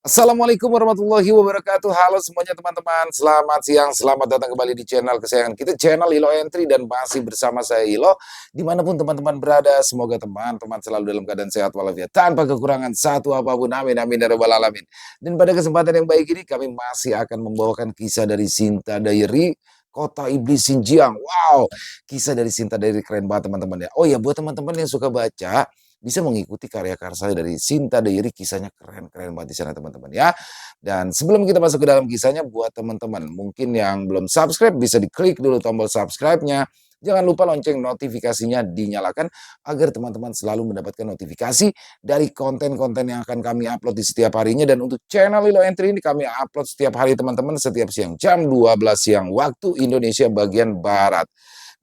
Assalamualaikum warahmatullahi wabarakatuh. Halo semuanya teman-teman, selamat siang, selamat datang kembali di channel kesayangan kita, channel Ilo Entry, dan masih bersama saya Ilo. Dimanapun teman-teman berada, semoga teman-teman selalu dalam keadaan sehat walafiat, tanpa kekurangan satu apapun, amin amin ya rabbal alamin. Dan pada kesempatan yang baik ini, kami masih akan membawakan kisah dari Sinta Diary, Kota Iblis Xinjiang. Wow, kisah dari Sinta Diary keren banget teman-teman ya. Oh ya, buat teman-teman yang suka baca, bisa mengikuti karya-karya dari Sinta Diary, kisahnya keren-keren banget di sana teman-teman ya. Dan sebelum kita masuk ke dalam kisahnya, buat teman-teman mungkin yang belum subscribe, bisa diklik dulu tombol subscribe-nya. Jangan lupa lonceng notifikasinya dinyalakan agar teman-teman selalu mendapatkan notifikasi dari konten-konten yang akan kami upload di setiap harinya. Dan untuk channel Lilo Entry ini kami upload setiap hari teman-teman, setiap siang jam 12 siang waktu Indonesia bagian Barat.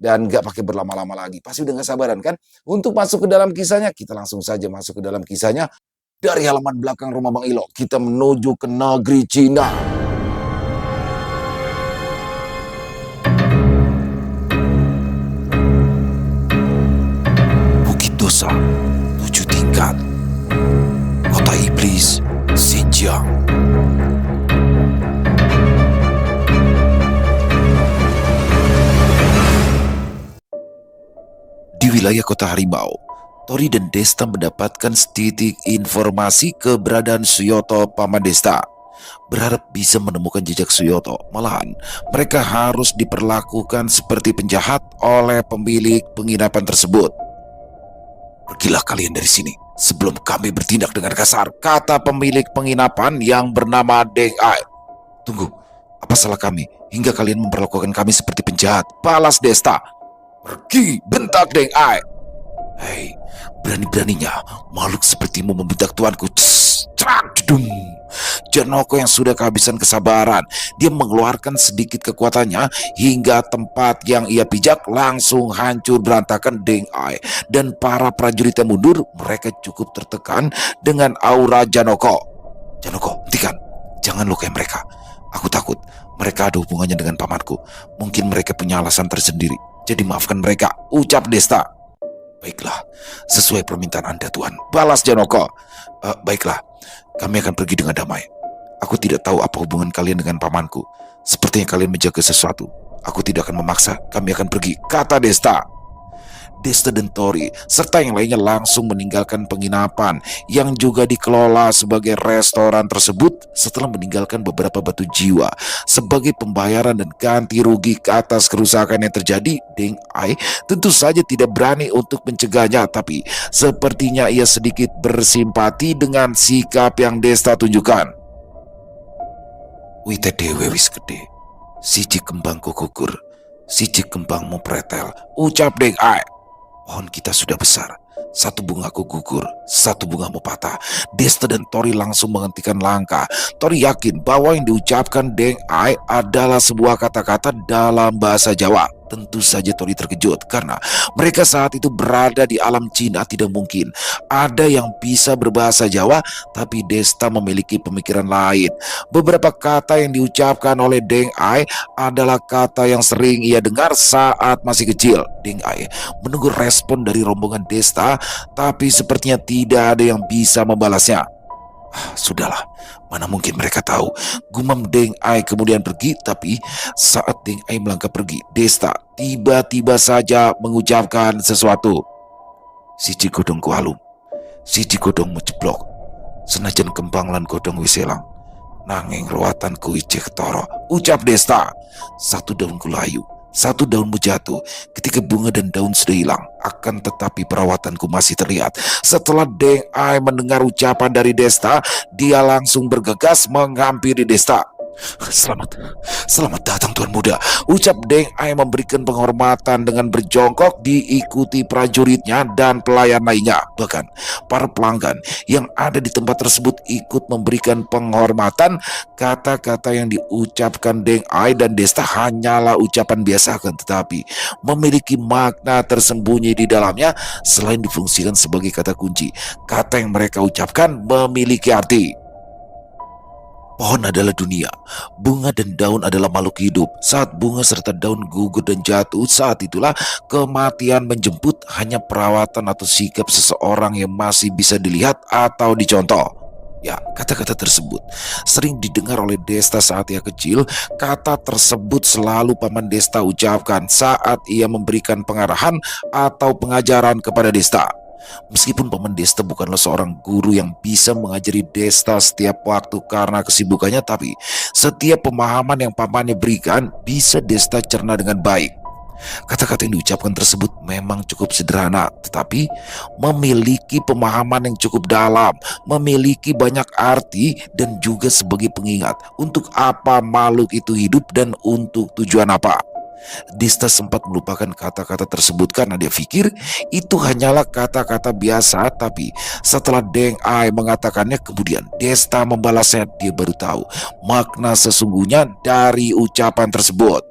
Dan nggak pakai berlama-lama lagi. Pasti udah nggak sabaran kan? Untuk masuk ke dalam kisahnya, kita langsung saja masuk ke dalam kisahnya. Dari halaman belakang rumah Bang Ilo, kita menuju ke negeri Cina. Bukit Dosa, 7 tingkat. Kota Iblis, Xinjiang. Di wilayah kota Harimau, Tori dan Desta mendapatkan setitik informasi keberadaan Suyoto Paman Desta. Berharap bisa menemukan jejak Suyoto, malahan mereka harus diperlakukan seperti penjahat oleh pemilik penginapan tersebut. Pergilah kalian dari sini sebelum kami bertindak dengan kasar, kata pemilik penginapan yang bernama Deng Ai. Tunggu, apa salah kami hingga kalian memperlakukan kami seperti penjahat? Balas Desta. Pergi, bentak Deng Ai. Hei, berani-beraninya makhluk sepertimu membentak tuanku. Cerak, jedung. Janoko yang sudah kehabisan kesabaran, dia mengeluarkan sedikit kekuatannya hingga tempat yang ia pijak langsung hancur berantakan. Deng Ai dan para prajurit yang mundur, mereka cukup tertekan dengan aura Janoko. Janoko, hentikan, jangan lukai mereka. Aku takut mereka ada hubungannya dengan pamanku. Mungkin mereka punya alasan tersendiri. Jadi maafkan mereka, ucap Desta. Baiklah, sesuai permintaan Anda Tuan, balas Janoko. Baiklah, kami akan pergi dengan damai. Aku tidak tahu apa hubungan kalian dengan pamanku. Sepertinya kalian menjaga sesuatu. Aku tidak akan memaksa, kami akan pergi, kata Desta. Desta dan Tori serta yang lainnya langsung meninggalkan penginapan yang juga dikelola sebagai restoran tersebut setelah meninggalkan beberapa batu jiwa sebagai pembayaran dan ganti rugi atas kerusakan yang terjadi. Deng Ai tentu saja tidak berani untuk mencegahnya, tapi sepertinya ia sedikit bersimpati dengan sikap yang Desta tunjukkan. Wite dewe wis gede, siji kembangku gugur, siji kembangmu pretel, ucap Deng Ai. Pohon kita sudah besar, satu bungaku gugur, satu bungamu patah. Desta dan Tori langsung menghentikan langkah. Tori yakin bahwa yang diucapkan Deng Ai adalah sebuah kata-kata dalam bahasa Jawa. Tentu saja Tori terkejut karena mereka saat itu berada di alam Cina. Tidak mungkin ada yang bisa berbahasa Jawa, tapi Desta memiliki pemikiran lain. Beberapa kata yang diucapkan oleh Deng Ai adalah kata yang sering ia dengar saat masih kecil. Deng Ai menunggu respon dari rombongan Desta, tapi sepertinya tidak ada yang bisa membalasnya. Sudahlah, mana mungkin mereka tahu, gumam Deng Ai kemudian pergi. Tapi saat Deng Ai melangkah pergi, Desta tiba-tiba saja mengucapkan sesuatu. Siji godongku halum, siji godongmu jeblok, senajan kembang lan godong wis elang, nanging ruatanku ijek toro, ucap Desta. Satu daunku layu, satu daunmu jatuh ketika bunga dan daun sudah hilang, akan tetapi perawatanku masih terlihat. Setelah Deng Ai mendengar ucapan dari Desta, dia langsung bergegas menghampiri Desta. Selamat datang Tuan Muda, ucap Deng Ai memberikan penghormatan dengan berjongkok diikuti prajuritnya dan pelayan lainnya. Bahkan para pelanggan yang ada di tempat tersebut ikut memberikan penghormatan. Kata-kata yang diucapkan Deng Ai dan Desta hanyalah ucapan biasa, akan tetapi memiliki makna tersembunyi di dalamnya. Selain difungsikan sebagai kata kunci, kata yang mereka ucapkan memiliki arti. Pohon adalah dunia, bunga dan daun adalah makhluk hidup. Saat bunga serta daun gugur dan jatuh, saat itulah kematian menjemput. Hanya perawatan atau sikap seseorang yang masih bisa dilihat atau dicontoh. Ya, kata-kata tersebut sering didengar oleh Desta saat ia kecil. Kata tersebut selalu Paman Desta ucapkan saat ia memberikan pengarahan atau pengajaran kepada Desta. Meskipun Paman Desta bukanlah seorang guru yang bisa mengajari Desta setiap waktu karena kesibukannya, tapi setiap pemahaman yang pamannya berikan bisa Desta cerna dengan baik. Kata-kata yang diucapkan tersebut memang cukup sederhana, tetapi memiliki pemahaman yang cukup dalam, memiliki banyak arti, dan juga sebagai pengingat untuk apa makhluk itu hidup dan untuk tujuan apa. Desta sempat melupakan kata-kata tersebut karena dia pikir itu hanyalah kata-kata biasa, tapi setelah Deng Ai mengatakannya kemudian Desta membalasnya, dia baru tahu makna sesungguhnya dari ucapan tersebut.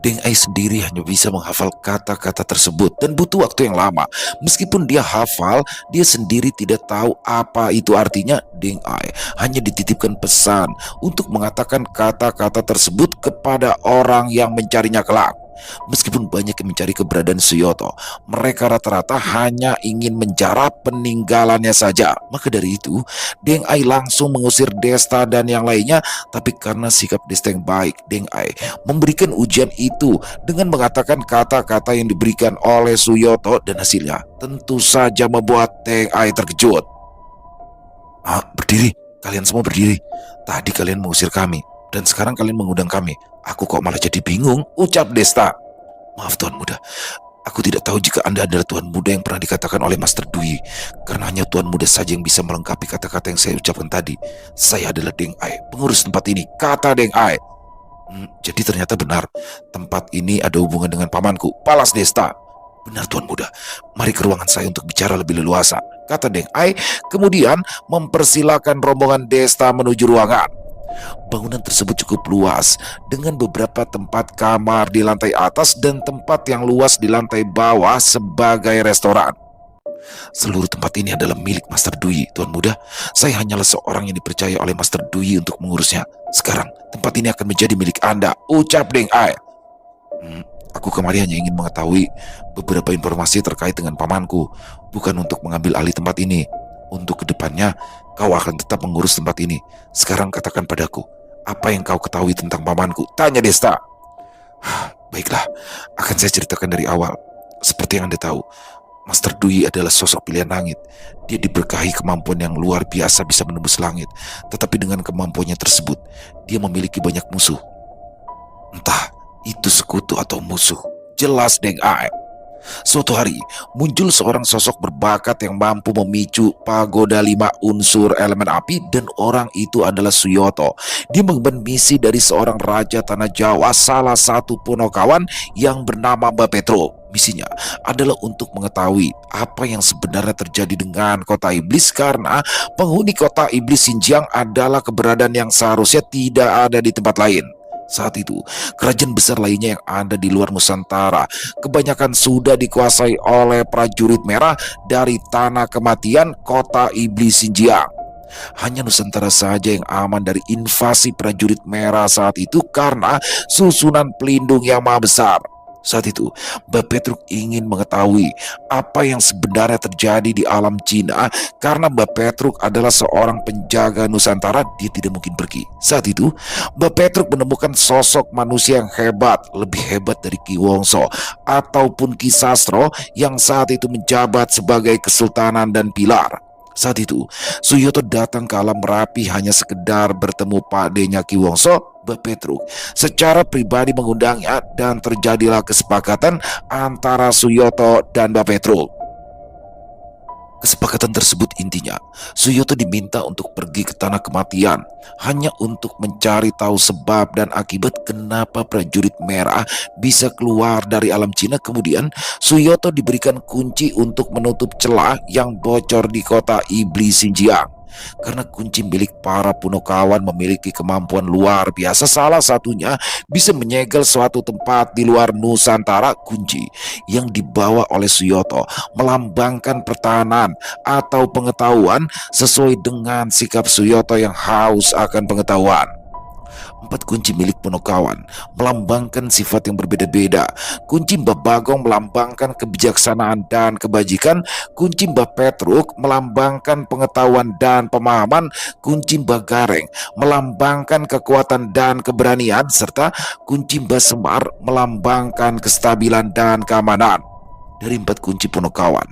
Deng Ai sendiri hanya bisa menghafal kata-kata tersebut dan butuh waktu yang lama. Meskipun dia hafal, dia sendiri tidak tahu apa itu artinya. Deng Ai hanya dititipkan pesan untuk mengatakan kata-kata tersebut kepada orang yang mencarinya kelak. Meskipun banyak yang mencari keberadaan Suyoto, mereka rata-rata hanya ingin menjarah peninggalannya saja. Maka dari itu, Deng Ai langsung mengusir Desta dan yang lainnya. Tapi karena sikap Desta yang baik, Deng Ai memberikan ujian itu dengan mengatakan kata-kata yang diberikan oleh Suyoto, dan hasilnya tentu saja membuat Deng Ai terkejut. Berdiri, kalian semua berdiri. Tadi kalian mengusir kami, dan sekarang kalian mengundang kami. Aku kok malah jadi bingung, ucap Desta. Maaf Tuan Muda, aku tidak tahu jika Anda adalah Tuan Muda yang pernah dikatakan oleh Master Dwi, karena hanya Tuan Muda saja yang bisa melengkapi kata-kata yang saya ucapkan tadi. Saya adalah Deng Ai, pengurus tempat ini, kata Deng Ai. Jadi ternyata benar, tempat ini ada hubungan dengan pamanku, balas Desta. Benar Tuan Muda, mari ke ruangan saya untuk bicara lebih leluasa, kata Deng Ai, kemudian mempersilakan rombongan Desta menuju ruangan. Bangunan tersebut cukup luas dengan beberapa tempat kamar di lantai atas dan tempat yang luas di lantai bawah sebagai restoran. Seluruh tempat ini adalah milik Master Dwi, Tuan Muda. Saya hanyalah seorang yang dipercaya oleh Master Dwi untuk mengurusnya. Sekarang tempat ini akan menjadi milik Anda, ucap Deng Ai. Aku kemari hanya ingin mengetahui beberapa informasi terkait dengan pamanku, bukan untuk mengambil alih tempat ini. Untuk kedepannya, kau akan tetap mengurus tempat ini. Sekarang katakan padaku, apa yang kau ketahui tentang pamanku? Tanya Desta. Baiklah, akan saya ceritakan dari awal. Seperti yang Anda tahu, Master Dwi adalah sosok pilihan langit. Dia diberkahi kemampuan yang luar biasa bisa menembus langit. Tetapi dengan kemampuannya tersebut, dia memiliki banyak musuh. Entah itu sekutu atau musuh, jelas Deng Ai. Suatu hari, muncul seorang sosok berbakat yang mampu memicu pagoda 5 unsur elemen api, dan orang itu adalah Suyoto. Dia mengemban misi dari seorang raja tanah Jawa, salah satu punokawan yang bernama Bapetro. Misinya adalah untuk mengetahui apa yang sebenarnya terjadi dengan kota iblis, karena penghuni kota iblis Xinjiang adalah keberadaan yang seharusnya tidak ada di tempat lain. Saat itu, kerajaan besar lainnya yang ada di luar Nusantara kebanyakan sudah dikuasai oleh prajurit merah dari tanah kematian kota iblis Xinjiang. Hanya Nusantara saja yang aman dari invasi prajurit merah saat itu karena susunan pelindung yang maha besar. Saat itu, Bapetruk ingin mengetahui apa yang sebenarnya terjadi di alam Cina. Karena Bapetruk adalah seorang penjaga Nusantara, dia tidak mungkin pergi. Saat itu, Bapetruk menemukan sosok manusia yang hebat, lebih hebat dari Ki Wongso ataupun Ki Sastro yang saat itu menjabat sebagai Kesultanan dan Pilar. Saat itu, Suyoto datang ke alam Merapi hanya sekedar bertemu pakdenya Ki Wongso. Bapetruk secara pribadi mengundangnya dan terjadilah kesepakatan antara Suyoto dan Bapetruk. Kesepakatan tersebut intinya, Suyoto diminta untuk pergi ke tanah kematian hanya untuk mencari tahu sebab dan akibat kenapa prajurit merah bisa keluar dari alam Cina. Kemudian Suyoto diberikan kunci untuk menutup celah yang bocor di kota iblis Xinjiang. Karena kunci milik para punokawan memiliki kemampuan luar biasa, salah satunya bisa menyegel suatu tempat di luar Nusantara. Kunci yang dibawa oleh Suyoto melambangkan pertahanan atau pengetahuan sesuai dengan sikap Suyoto yang haus akan pengetahuan. Empat kunci milik Punokawan melambangkan sifat yang berbeda-beda. Kunci Mbah Bagong melambangkan kebijaksanaan dan kebajikan. Kunci Mbah Petruk melambangkan pengetahuan dan pemahaman. Kunci Mbah Gareng melambangkan kekuatan dan keberanian. Serta kunci Mbah Semar melambangkan kestabilan dan keamanan. Dari empat kunci Punokawan,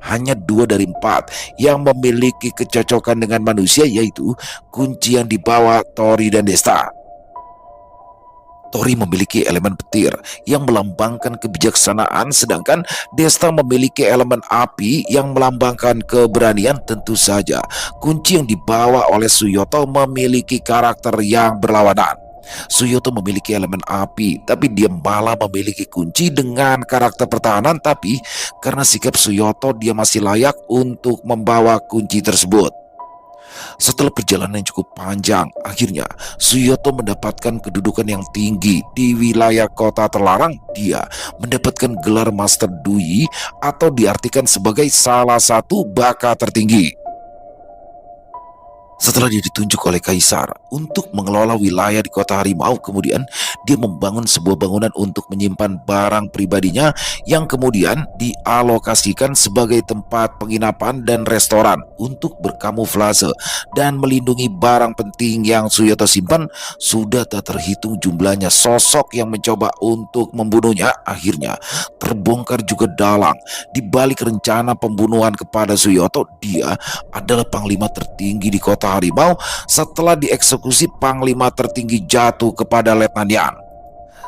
hanya dua dari empat yang memiliki kecocokan dengan manusia, yaitu kunci yang dibawa Tori dan Desta. Tori memiliki elemen petir yang melambangkan kebijaksanaan, sedangkan Desta memiliki elemen api yang melambangkan keberanian. Tentu saja, kunci yang dibawa oleh Suyoto memiliki karakter yang berlawanan. Suyoto memiliki elemen api, tapi dia malah memiliki kunci dengan karakter pertahanan. Tapi karena sikap Suyoto, dia masih layak untuk membawa kunci tersebut. Setelah perjalanan yang cukup panjang, akhirnya Suyoto mendapatkan kedudukan yang tinggi di wilayah kota terlarang. Dia mendapatkan gelar Master Dui atau diartikan sebagai salah satu bakat tertinggi. Setelah dia ditunjuk oleh Kaisar untuk mengelola wilayah di kota harimau, kemudian dia membangun sebuah bangunan untuk menyimpan barang pribadinya yang kemudian dialokasikan sebagai tempat penginapan dan restoran untuk berkamuflase dan melindungi barang penting yang Suyoto simpan. Sudah tak terhitung jumlahnya sosok yang mencoba untuk membunuhnya. Akhirnya terbongkar juga dalang di balik rencana pembunuhan kepada Suyoto. Dia adalah panglima tertinggi di kota harimau. Setelah dieksekusi, panglima tertinggi jatuh kepada Letnan Yan.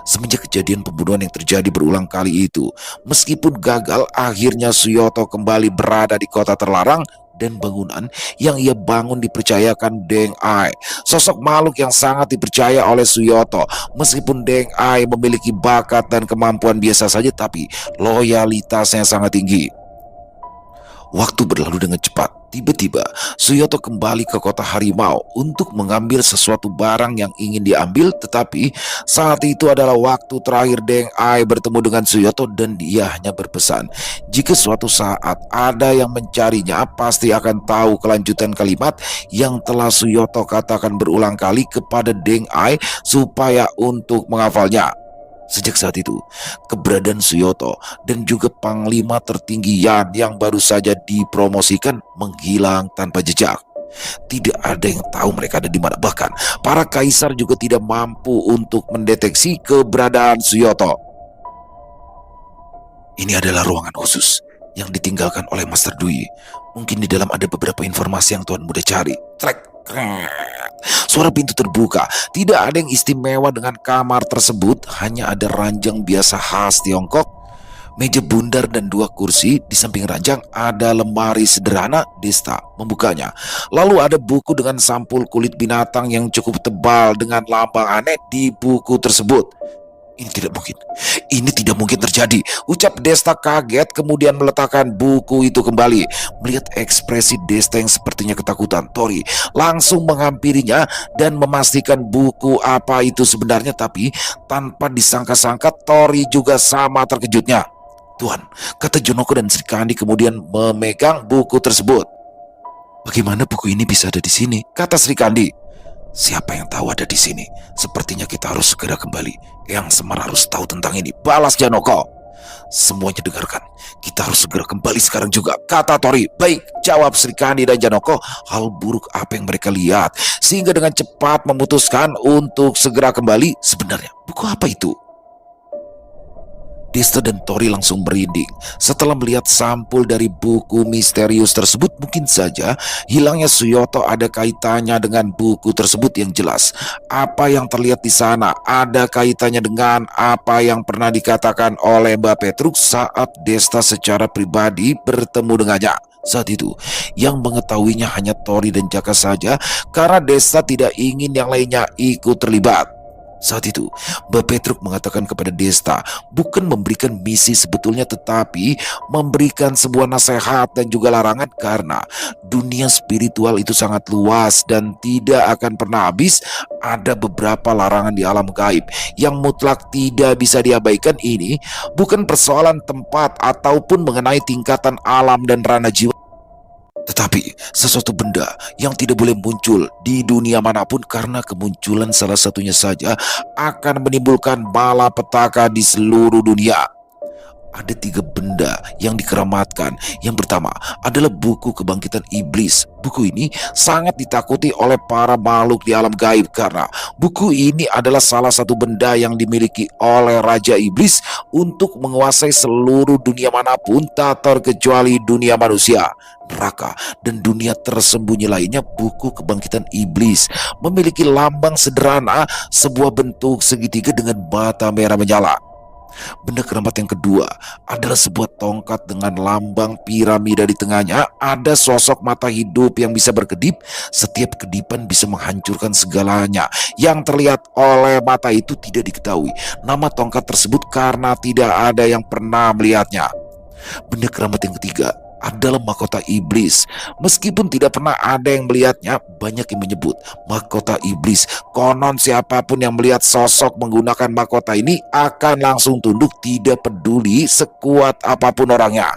Semenjak kejadian pembunuhan yang terjadi berulang kali itu, meskipun gagal, akhirnya Suyoto kembali berada di kota terlarang. Dan bangunan yang ia bangun dipercayakan Deng Ai, sosok makhluk yang sangat dipercaya oleh Suyoto. Meskipun Deng Ai memiliki bakat dan kemampuan biasa saja, tapi loyalitasnya sangat tinggi. Waktu berlalu dengan cepat. Tiba-tiba Suyoto kembali ke kota harimau untuk mengambil sesuatu barang yang ingin diambil. Tetapi saat itu adalah waktu terakhir Deng Ai bertemu dengan Suyoto, dan dia hanya berpesan, jika suatu saat ada yang mencarinya, pasti akan tahu kelanjutan kalimat yang telah Suyoto katakan berulang kali kepada Deng Ai supaya untuk menghafalnya. Sejak saat itu, keberadaan Suyoto dan juga panglima tertinggi Yan yang baru saja dipromosikan menghilang tanpa jejak. Tidak ada yang tahu mereka ada di mana. Bahkan para kaisar juga tidak mampu untuk mendeteksi keberadaan Suyoto. Ini adalah ruangan khusus yang ditinggalkan oleh Master Dui. Mungkin di dalam ada beberapa informasi yang Tuan muda cari. Trek. Suara pintu terbuka. Tidak ada yang istimewa dengan kamar tersebut. Hanya ada ranjang biasa khas Tiongkok, meja bundar dan dua kursi. Di samping ranjang ada lemari sederhana. Desta membukanya. Lalu ada buku dengan sampul kulit binatang yang cukup tebal dengan lambang aneh di buku tersebut. Ini tidak mungkin. Ini tidak mungkin terjadi, ucap Desta kaget, kemudian meletakkan buku itu kembali. Melihat ekspresi Desta yang sepertinya ketakutan, Tori langsung menghampirinya dan memastikan buku apa itu sebenarnya. Tapi tanpa disangka-sangka, Tori juga sama terkejutnya. Tuan, kata Jonoko, dan Sri Kandi kemudian memegang buku tersebut. Bagaimana buku ini bisa ada di sini? Kata Sri Kandi. Siapa yang tahu ada di sini? Sepertinya kita harus segera kembali. Yang Semar harus tahu tentang ini, balas Janoko. Semuanya dengarkan, kita harus segera kembali sekarang juga, kata Tori. Baik, jawab Sri Kandi dan Janoko. Hal buruk apa yang mereka lihat sehingga dengan cepat memutuskan untuk segera kembali. Sebenarnya buku apa itu? Desta dan Tori langsung merinding setelah melihat sampul dari buku misterius tersebut. Mungkin saja hilangnya Suyoto ada kaitannya dengan buku tersebut. Yang jelas, apa yang terlihat di sana ada kaitannya dengan apa yang pernah dikatakan oleh Mbak Petruk saat Desta secara pribadi bertemu dengannya. Saat itu, yang mengetahuinya hanya Tori dan Jaka saja, karena Desta tidak ingin yang lainnya ikut terlibat. Saat itu, Mbak Petruk mengatakan kepada Desta bukan memberikan misi sebetulnya, tetapi memberikan sebuah nasihat dan juga larangan, karena dunia spiritual itu sangat luas dan tidak akan pernah habis. Ada beberapa larangan di alam gaib yang mutlak tidak bisa diabaikan. Ini bukan persoalan tempat ataupun mengenai tingkatan alam dan ranah jiwa. Tetapi sesuatu benda yang tidak boleh muncul di dunia manapun karena kemunculan salah satunya saja akan menimbulkan malapetaka di seluruh dunia. Ada tiga benda yang dikeramatkan. Yang pertama adalah buku kebangkitan iblis. Buku ini sangat ditakuti oleh para makhluk di alam gaib karena buku ini adalah salah satu benda yang dimiliki oleh Raja Iblis untuk menguasai seluruh dunia manapun tak terkecuali dunia manusia, neraka, dan dunia tersembunyi lainnya. Buku kebangkitan iblis memiliki lambang sederhana, sebuah bentuk segitiga dengan mata merah menyala. Benda keramat yang kedua adalah sebuah tongkat dengan lambang piramida di tengahnya. Ada sosok mata hidup yang bisa berkedip. Setiap kedipan bisa menghancurkan segalanya. Yang terlihat oleh mata itu tidak diketahui nama tongkat tersebut karena tidak ada yang pernah melihatnya. Benda keramat yang ketiga adalah mahkota iblis. Meskipun tidak pernah ada yang melihatnya, banyak yang menyebut mahkota iblis. Konon siapapun yang melihat sosok menggunakan mahkota ini akan langsung tunduk, tidak peduli sekuat apapun orangnya.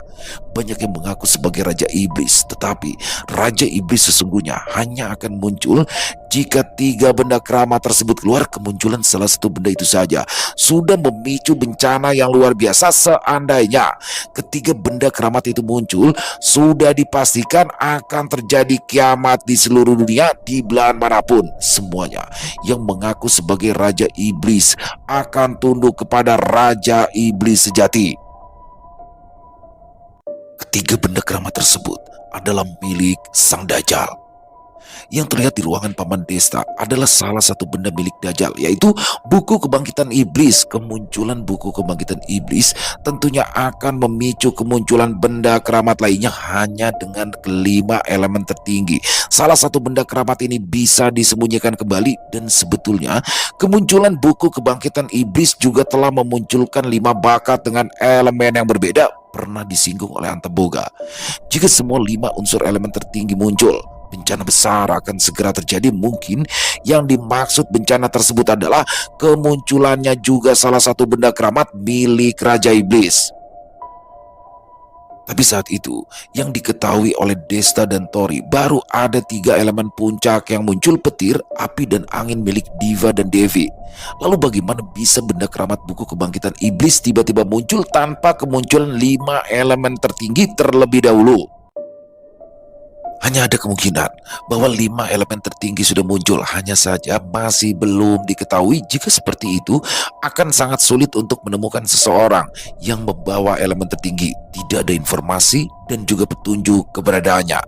Banyak yang mengaku sebagai Raja Iblis, tetapi Raja Iblis sesungguhnya hanya akan muncul jika tiga benda keramat tersebut keluar. Kemunculan salah satu benda itu saja sudah memicu bencana yang luar biasa. Seandainya ketiga benda keramat itu muncul, sudah dipastikan akan terjadi kiamat di seluruh dunia, di belahan manapun. Semuanya yang mengaku sebagai Raja Iblis akan tunduk kepada Raja Iblis sejati. Ketiga benda keramat tersebut adalah milik Sang Dajjal. Yang terlihat di ruangan Paman Desta adalah salah satu benda milik Dajjal, yaitu buku kebangkitan iblis. Kemunculan buku kebangkitan iblis tentunya akan memicu kemunculan benda keramat lainnya hanya dengan kelima elemen tertinggi. Salah satu benda keramat ini bisa disembunyikan kembali, dan sebetulnya kemunculan buku kebangkitan iblis juga telah memunculkan 5 bakat dengan elemen yang berbeda, pernah disinggung oleh Antaboga. Jika semua 5 unsur elemen tertinggi muncul, bencana besar akan segera terjadi. Mungkin yang dimaksud bencana tersebut adalah kemunculannya juga salah satu benda keramat milik Raja Iblis. Tapi saat itu yang diketahui oleh Desta dan Tori baru ada 3 elemen puncak yang muncul: petir, api, dan angin milik Diva dan Devi. Lalu bagaimana bisa benda keramat buku kebangkitan iblis tiba-tiba muncul tanpa kemunculan 5 elemen tertinggi terlebih dahulu? Hanya ada kemungkinan bahwa 5 elemen tertinggi sudah muncul, hanya saja masih belum diketahui. Jika seperti itu, akan sangat sulit untuk menemukan seseorang yang membawa elemen tertinggi. Tidak ada informasi dan juga petunjuk keberadaannya.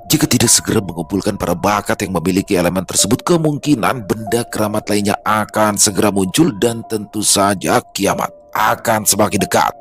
Jika tidak segera mengumpulkan para bakat yang memiliki elemen tersebut, kemungkinan benda keramat lainnya akan segera muncul dan tentu saja kiamat akan semakin dekat.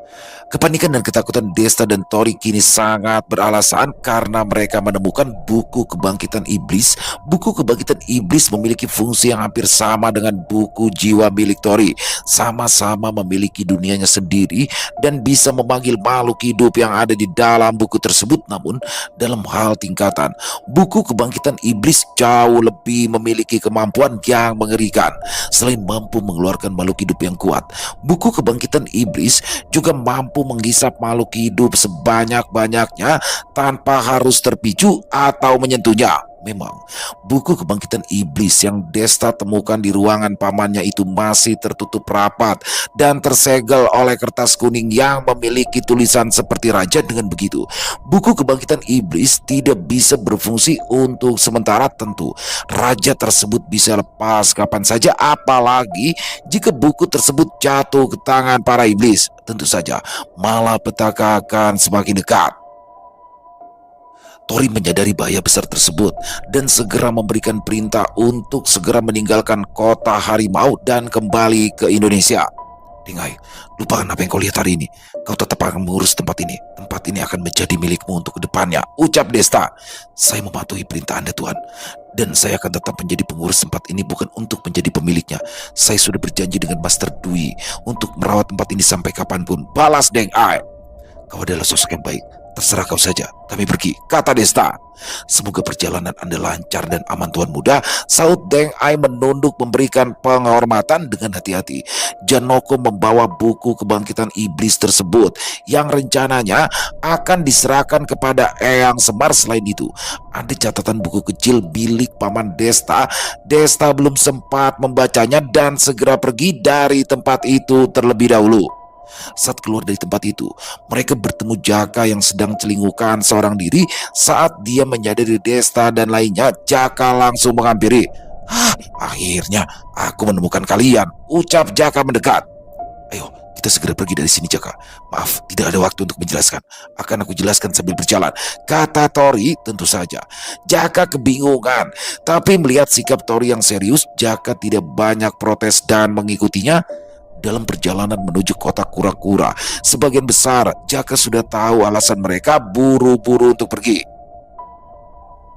Kepanikan dan ketakutan Desta dan Tori kini sangat beralasan karena mereka menemukan buku kebangkitan iblis. Buku kebangkitan iblis memiliki fungsi yang hampir sama dengan buku jiwa milik Tori. Sama-sama memiliki dunianya sendiri dan bisa memanggil makhluk hidup yang ada di dalam buku tersebut. Namun dalam hal tingkatan, buku kebangkitan iblis jauh lebih memiliki kemampuan yang mengerikan. Selain mampu mengeluarkan makhluk hidup yang kuat, buku kebangkitan iblis juga mampu menghisap makhluk hidup sebanyak-banyaknya tanpa harus terpicu atau menyentuhnya. Memang buku kebangkitan iblis yang Desta temukan di ruangan pamannya itu masih tertutup rapat dan tersegel oleh kertas kuning yang memiliki tulisan seperti raja. Dengan begitu, buku kebangkitan iblis tidak bisa berfungsi untuk sementara. Tentu raja tersebut bisa lepas kapan saja, apalagi jika buku tersebut jatuh ke tangan para iblis. Tentu saja malapetaka akan semakin dekat. Tori menyadari bahaya besar tersebut dan segera memberikan perintah untuk segera meninggalkan kota harimau dan kembali ke Indonesia. Dengai, lupakan apa yang kau lihat hari ini. Kau tetap akan mengurus tempat ini. Tempat ini akan menjadi milikmu untuk kedepannya, ucap Desta. Saya mematuhi perintah Anda, Tuhan. Dan saya akan tetap menjadi pengurus tempat ini, bukan untuk menjadi pemiliknya. Saya sudah berjanji dengan Master Dwi untuk merawat tempat ini sampai kapanpun, balas Dengai. Kau adalah sosok yang baik. Terserah kau saja, kami pergi, kata Desta. Semoga perjalanan Anda lancar dan aman Tuan Muda, saut Deng Ai menunduk memberikan penghormatan dengan hati-hati. Janoko membawa buku kebangkitan iblis tersebut yang rencananya akan diserahkan kepada Eyang Semar. Selain itu, ada catatan buku kecil milik Paman Desta. Desta belum sempat membacanya dan segera pergi dari tempat itu terlebih dahulu. Saat keluar dari tempat itu, mereka bertemu Jaka yang sedang celingukan seorang diri. Saat dia menyadari Desta dan lainnya, Jaka langsung menghampiri. Akhirnya aku menemukan kalian, ucap Jaka mendekat. Ayo, kita segera pergi dari sini, Jaka. Maaf, tidak ada waktu untuk menjelaskan. Akan aku jelaskan sambil berjalan, kata Tori. Tentu saja Jaka kebingungan, tapi melihat sikap Tori yang serius, Jaka tidak banyak protes dan mengikutinya. Dalam perjalanan menuju kota kura-kura, sebagian besar Jaka sudah tahu alasan mereka buru-buru untuk pergi.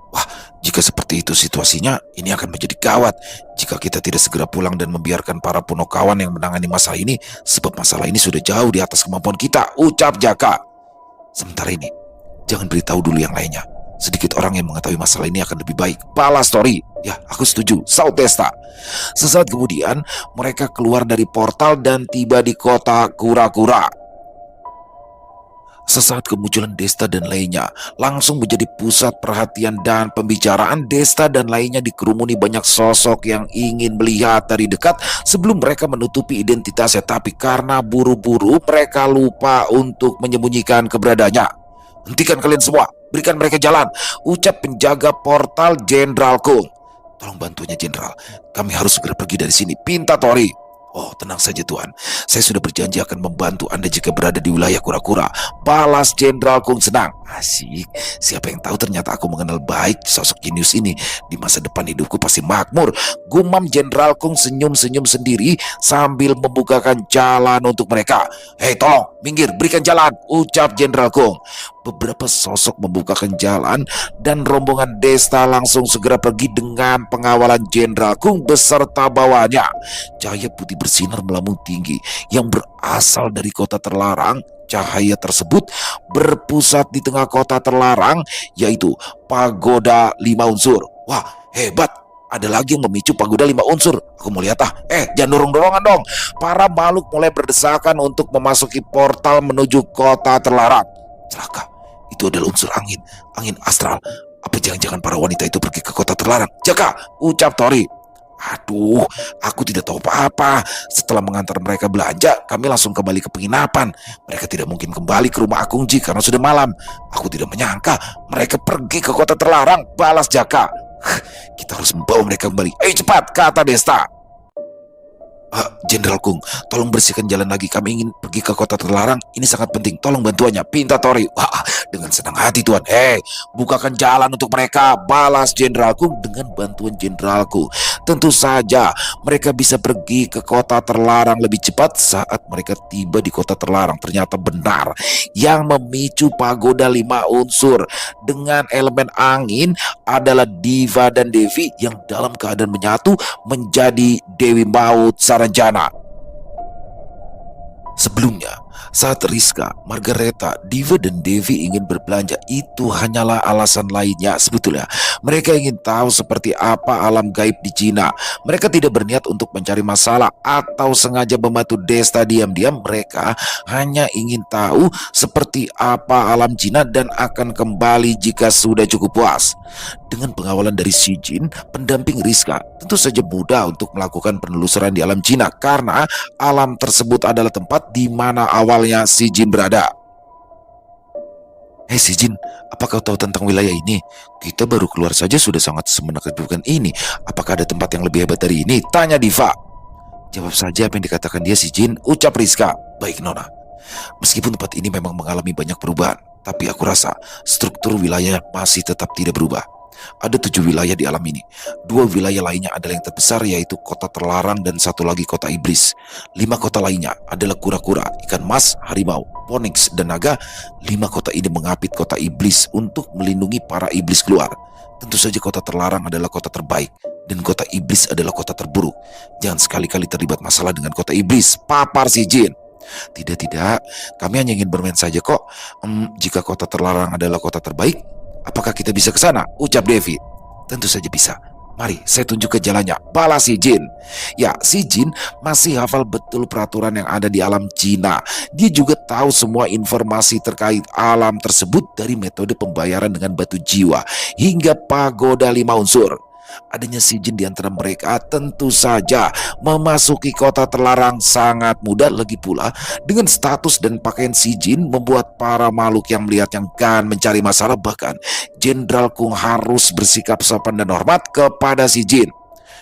Wah, jika seperti itu situasinya, ini akan menjadi gawat jika kita tidak segera pulang dan membiarkan para punokawan yang menangani masalah ini, sebab masalah ini sudah jauh di atas kemampuan kita, ucap Jaka. Sementara ini, jangan beritahu dulu yang lainnya. Sedikit orang yang mengetahui masalah ini akan lebih baik, balas Tori. Ya, aku setuju, saut Desta. Sesaat kemudian, mereka keluar dari portal dan tiba di kota kura-kura. Sesaat kemunculan Desta dan lainnya langsung menjadi pusat perhatian dan pembicaraan. Desta dan lainnya dikerumuni banyak sosok yang ingin melihat dari dekat sebelum mereka menutupi identitasnya. Tapi karena buru-buru, mereka lupa untuk menyembunyikan keberadaannya. Hentikan kalian semua, berikan mereka jalan, ucap penjaga portal Jenderal Kung. Tolong bantunya Jenderal, kami harus segera pergi dari sini, pinta Tori. Oh, tenang saja Tuan, saya sudah berjanji akan membantu Anda jika berada di wilayah kura-kura, balas Jenderal Kung senang. Asik, siapa yang tahu ternyata aku mengenal baik sosok jenius ini. Di masa depan hidupku pasti makmur, gumam Jenderal Kung senyum-senyum sendiri sambil membukakan jalan untuk mereka. Hei tolong, minggir, berikan jalan, ucap Jenderal Kung. Beberapa sosok membukakan jalan dan rombongan Desta langsung segera pergi dengan pengawalan Jenderal Kung beserta bawahnya. Cahaya putih bersinar melambung tinggi yang berasal dari kota terlarang. Cahaya tersebut berpusat di tengah kota terlarang, yaitu Pagoda 5 unsur. Wah, hebat! Ada lagi yang memicu pagoda 5 unsur. Aku mau lihat jangan dorong-dorongan dong. Para makhluk mulai berdesakan untuk memasuki portal menuju kota terlarang. Celaka, itu adalah unsur angin, angin astral. Apa jangan-jangan para wanita itu pergi ke kota terlarang? Jaka, ucap Tori. Aduh, aku tidak tahu apa-apa. Setelah mengantar mereka belanja, kami langsung kembali ke penginapan. Mereka tidak mungkin kembali ke rumah Akung Ji karena sudah malam. Aku tidak menyangka mereka pergi ke kota terlarang, balas Jaka. Kita harus membawa mereka kembali. Ayo cepat, kata Desta. Jenderal Kung, tolong bersihkan jalan lagi. Kami ingin pergi ke kota terlarang. Ini sangat penting. Tolong bantuannya, pinta Tori. Wah, dengan senang hati Tuan. Bukakan jalan untuk mereka, balas Jenderal Kung. Dengan bantuan Jenderal Kung, tentu saja mereka bisa pergi ke kota terlarang lebih cepat. Saat mereka tiba di kota terlarang, ternyata benar yang memicu pagoda 5 unsur dengan elemen angin adalah Diva dan Devi yang dalam keadaan menyatu menjadi Dewi Maut Saranjana. Sebelumnya, saat Rizka, Margareta, Diva dan Devi ingin berbelanja, itu hanyalah alasan lainnya. Sebetulnya, mereka ingin tahu seperti apa alam gaib di Cina. Mereka tidak berniat untuk mencari masalah atau sengaja membantu Desta diam-diam. Mereka hanya ingin tahu seperti apa alam Cina dan akan kembali jika sudah cukup puas. Dengan pengawalan dari Xi Jin, pendamping Rizka, tentu saja mudah untuk melakukan penelusuran di alam Cina karena alam tersebut adalah tempat di mana awalnya Xi Jin berada. Hei Xi Jin, apa kau tahu tentang wilayah ini? Kita baru keluar saja sudah sangat menakjubkan ini. Apakah ada tempat yang lebih hebat dari ini? Tanya Diva. Jawab saja apa yang dikatakan dia Xi Jin, ucap Rizka. Baik Nona, meskipun tempat ini memang mengalami banyak perubahan, tapi aku rasa struktur wilayah masih tetap tidak berubah. Ada 7 wilayah di alam ini. 2 wilayah lainnya adalah yang terbesar, yaitu kota terlarang dan satu lagi kota iblis. 5 kota lainnya adalah kura-kura, ikan mas, harimau, Phoenix, dan naga. 5 kota ini mengapit kota iblis untuk melindungi para iblis keluar. Tentu saja kota terlarang adalah kota terbaik dan kota iblis adalah kota terburuk. Jangan sekali-kali terlibat masalah dengan kota iblis, papar Xi Jin. Tidak, tidak. Kami hanya ingin bermain saja kok. Jika kota terlarang adalah kota terbaik, apakah kita bisa ke sana? Ucap Devi. Tentu saja bisa. Mari, saya tunjuk ke jalannya. Balas si Jin. Ya, si Jin masih hafal betul peraturan yang ada di alam Cina. Dia juga tahu semua informasi terkait alam tersebut dari metode pembayaran dengan batu jiwa hingga pagoda 5 unsur. Adanya si Jin di antara mereka tentu saja memasuki kota terlarang sangat mudah. Lagi pula dengan status dan pakaian si Jin membuat para makhluk yang melihat yang kan mencari masalah. Bahkan Jenderal Kung harus bersikap sopan dan hormat kepada si Jin.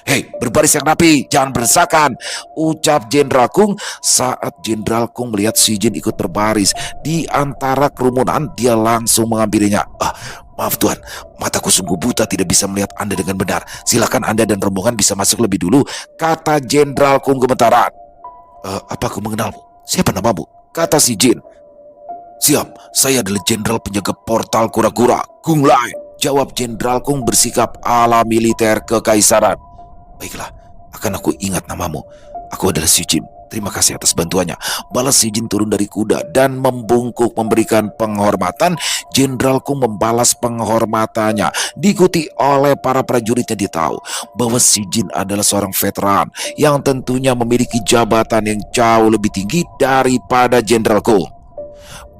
Hei, berbaris yang rapi, jangan beresakan, ucap Jenderal Kung. Saat Jenderal Kung melihat si Jin ikut berbaris di antara kerumunan, dia langsung mengambilinya. Maaf Tuan, mataku sungguh buta, tidak bisa melihat Anda dengan benar. Silakan Anda dan rombongan bisa masuk lebih dulu, kata Jenderal Kung gemetaran. Apa aku mengenalmu? Siapa namamu? Kata si Jin. Siap, saya adalah Jenderal penjaga portal kura-kura, Kung Lai, jawab Jenderal Kung bersikap ala militer kekaisaran. Baiklah, akan aku ingat namamu. Aku adalah si Jin. Terima kasih atas bantuannya. Balas si Jin turun dari kuda dan membungkuk memberikan penghormatan. Jenderal Kung membalas penghormatannya, diikuti oleh para prajuritnya. Dia tahu bahwa si Jin adalah seorang veteran yang tentunya memiliki jabatan yang jauh lebih tinggi daripada Jenderal Kung.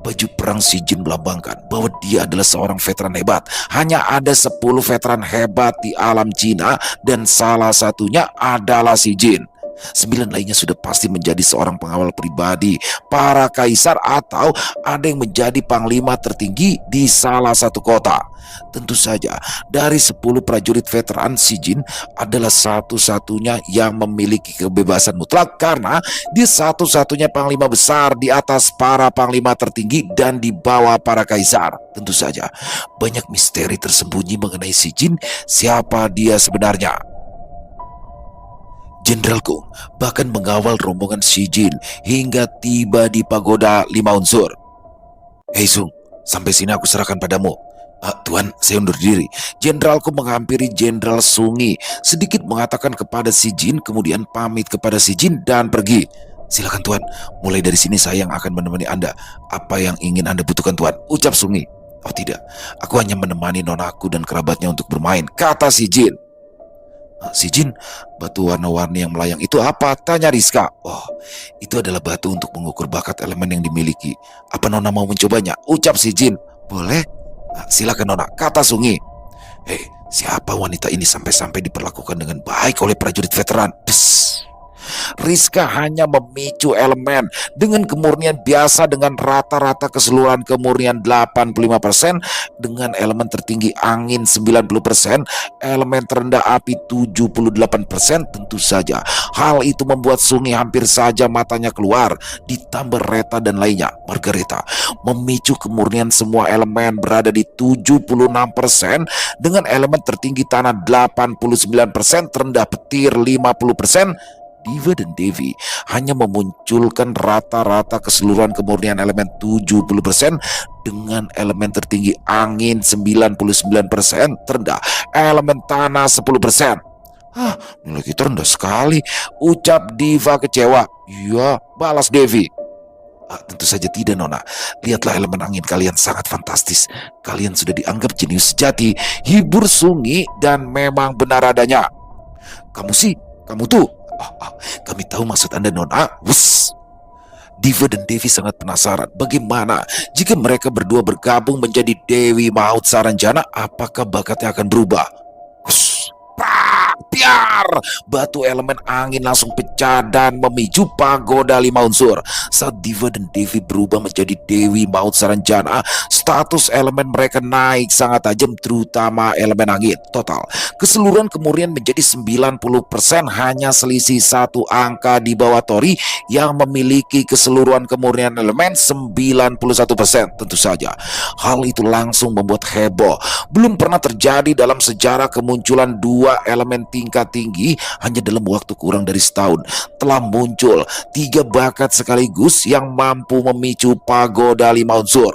Baju perang si Jin melambangkan bahwa dia adalah seorang veteran hebat. Hanya ada 10 veteran hebat di alam Cina dan salah satunya adalah si Jin. 9 lainnya sudah pasti menjadi seorang pengawal pribadi para kaisar atau ada yang menjadi panglima tertinggi di salah satu kota. Tentu saja dari 10 prajurit veteran, si Jin adalah satu-satunya yang memiliki kebebasan mutlak karena dia satu-satunya panglima besar di atas para panglima tertinggi dan di bawah para kaisar. Tentu saja banyak misteri tersembunyi mengenai si Jin, siapa dia sebenarnya. Jenderal Kung bahkan mengawal rombongan si Jin hingga tiba di pagoda 5 unsur. Hei Sung, sampai sini aku serahkan padamu. Tuan, saya undur diri. Jenderal Kung menghampiri Jenderal Sungi, sedikit mengatakan kepada si Jin, kemudian pamit kepada si Jin dan pergi. Silakan Tuan, mulai dari sini saya yang akan menemani Anda. Apa yang ingin Anda butuhkan Tuan? Ucap Sungi. Oh tidak, aku hanya menemani nonaku dan kerabatnya untuk bermain, kata si Jin. Si Jin, batu warna-warni yang melayang itu apa? Tanya Rizka. Oh, itu adalah batu untuk mengukur bakat elemen yang dimiliki. Apa Nona mau mencobanya? Ucap si Jin. Boleh? Silakan Nona, kata Sungi. Hei, siapa wanita ini sampai-sampai diperlakukan dengan baik oleh prajurit veteran? Psst. Rizka hanya memicu elemen dengan kemurnian biasa dengan rata-rata keseluruhan kemurnian 85%, dengan elemen tertinggi angin 90%, elemen terendah api 78%. Tentu saja hal itu membuat Sungi hampir saja matanya keluar. Ditambah Reta dan lainnya, Margareta memicu kemurnian semua elemen berada di 76%, dengan elemen tertinggi tanah 89%, terendah petir 50%. Diva dan Devi hanya memunculkan rata-rata keseluruhan kemurnian elemen 70%, dengan elemen tertinggi angin 99%, terendah elemen tanah 10%. Nilai kita rendah sekali, ucap Diva kecewa. Iya, balas Devi. Tentu saja tidak Nona. Lihatlah elemen angin kalian sangat fantastis. Kalian sudah dianggap jenius sejati, hibur Sungi, dan memang benar adanya. Kamu tuh. Kami tahu maksud Anda Nona. Wuss. Diva dan Devi sangat penasaran bagaimana jika mereka berdua bergabung menjadi Dewi Maut Saranjana. Apakah bakatnya akan berubah? Wuss. Piar! Batu elemen angin langsung pecah dan memicu pagoda 5 unsur. Saat Diva dan Devi berubah menjadi Dewi Maut Saranjana, status elemen mereka naik sangat tajam, terutama elemen angin. Total keseluruhan kemurnian menjadi 90%, hanya selisih satu angka di bawah Tori yang memiliki keseluruhan kemurnian elemen 91%. Tentu saja hal itu langsung membuat heboh. Belum pernah terjadi dalam sejarah kemunculan dua elemen tingkat tinggi hanya dalam waktu kurang dari setahun. Telah muncul 3 bakat sekaligus yang mampu memicu pagoda 5 unsur.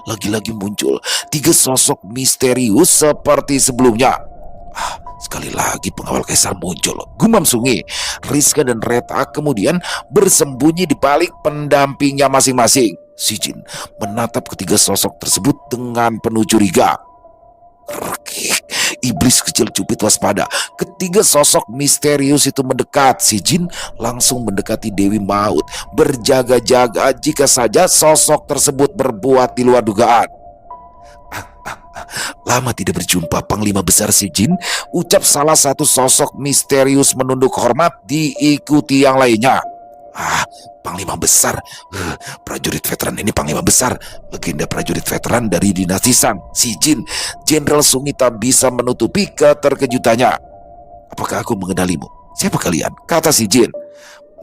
Lagi-lagi muncul 3 sosok misterius seperti sebelumnya. Sekali lagi pengawal kaisar muncul, gumam Sungi. Rizka dan Reta kemudian bersembunyi di balik pendampingnya masing-masing. Si Jin menatap ketiga sosok tersebut dengan penuh curiga. Rekik, iblis kecil cupit waspada. Ketiga sosok misterius itu mendekat. Si Jin langsung mendekati Dewi Maut, berjaga-jaga jika saja sosok tersebut berbuat di luar dugaan. Lama tidak berjumpa Panglima Besar Si Jin, ucap salah satu sosok misterius menunduk hormat diikuti yang lainnya. Panglima Besar, prajurit veteran ini Panglima Besar, legenda prajurit veteran dari dinasti Sang, Si Jin. Jenderal Sungi tak bisa menutupi keterkejutannya. Apakah aku mengenalimu? Siapa kalian? Kata Si Jin.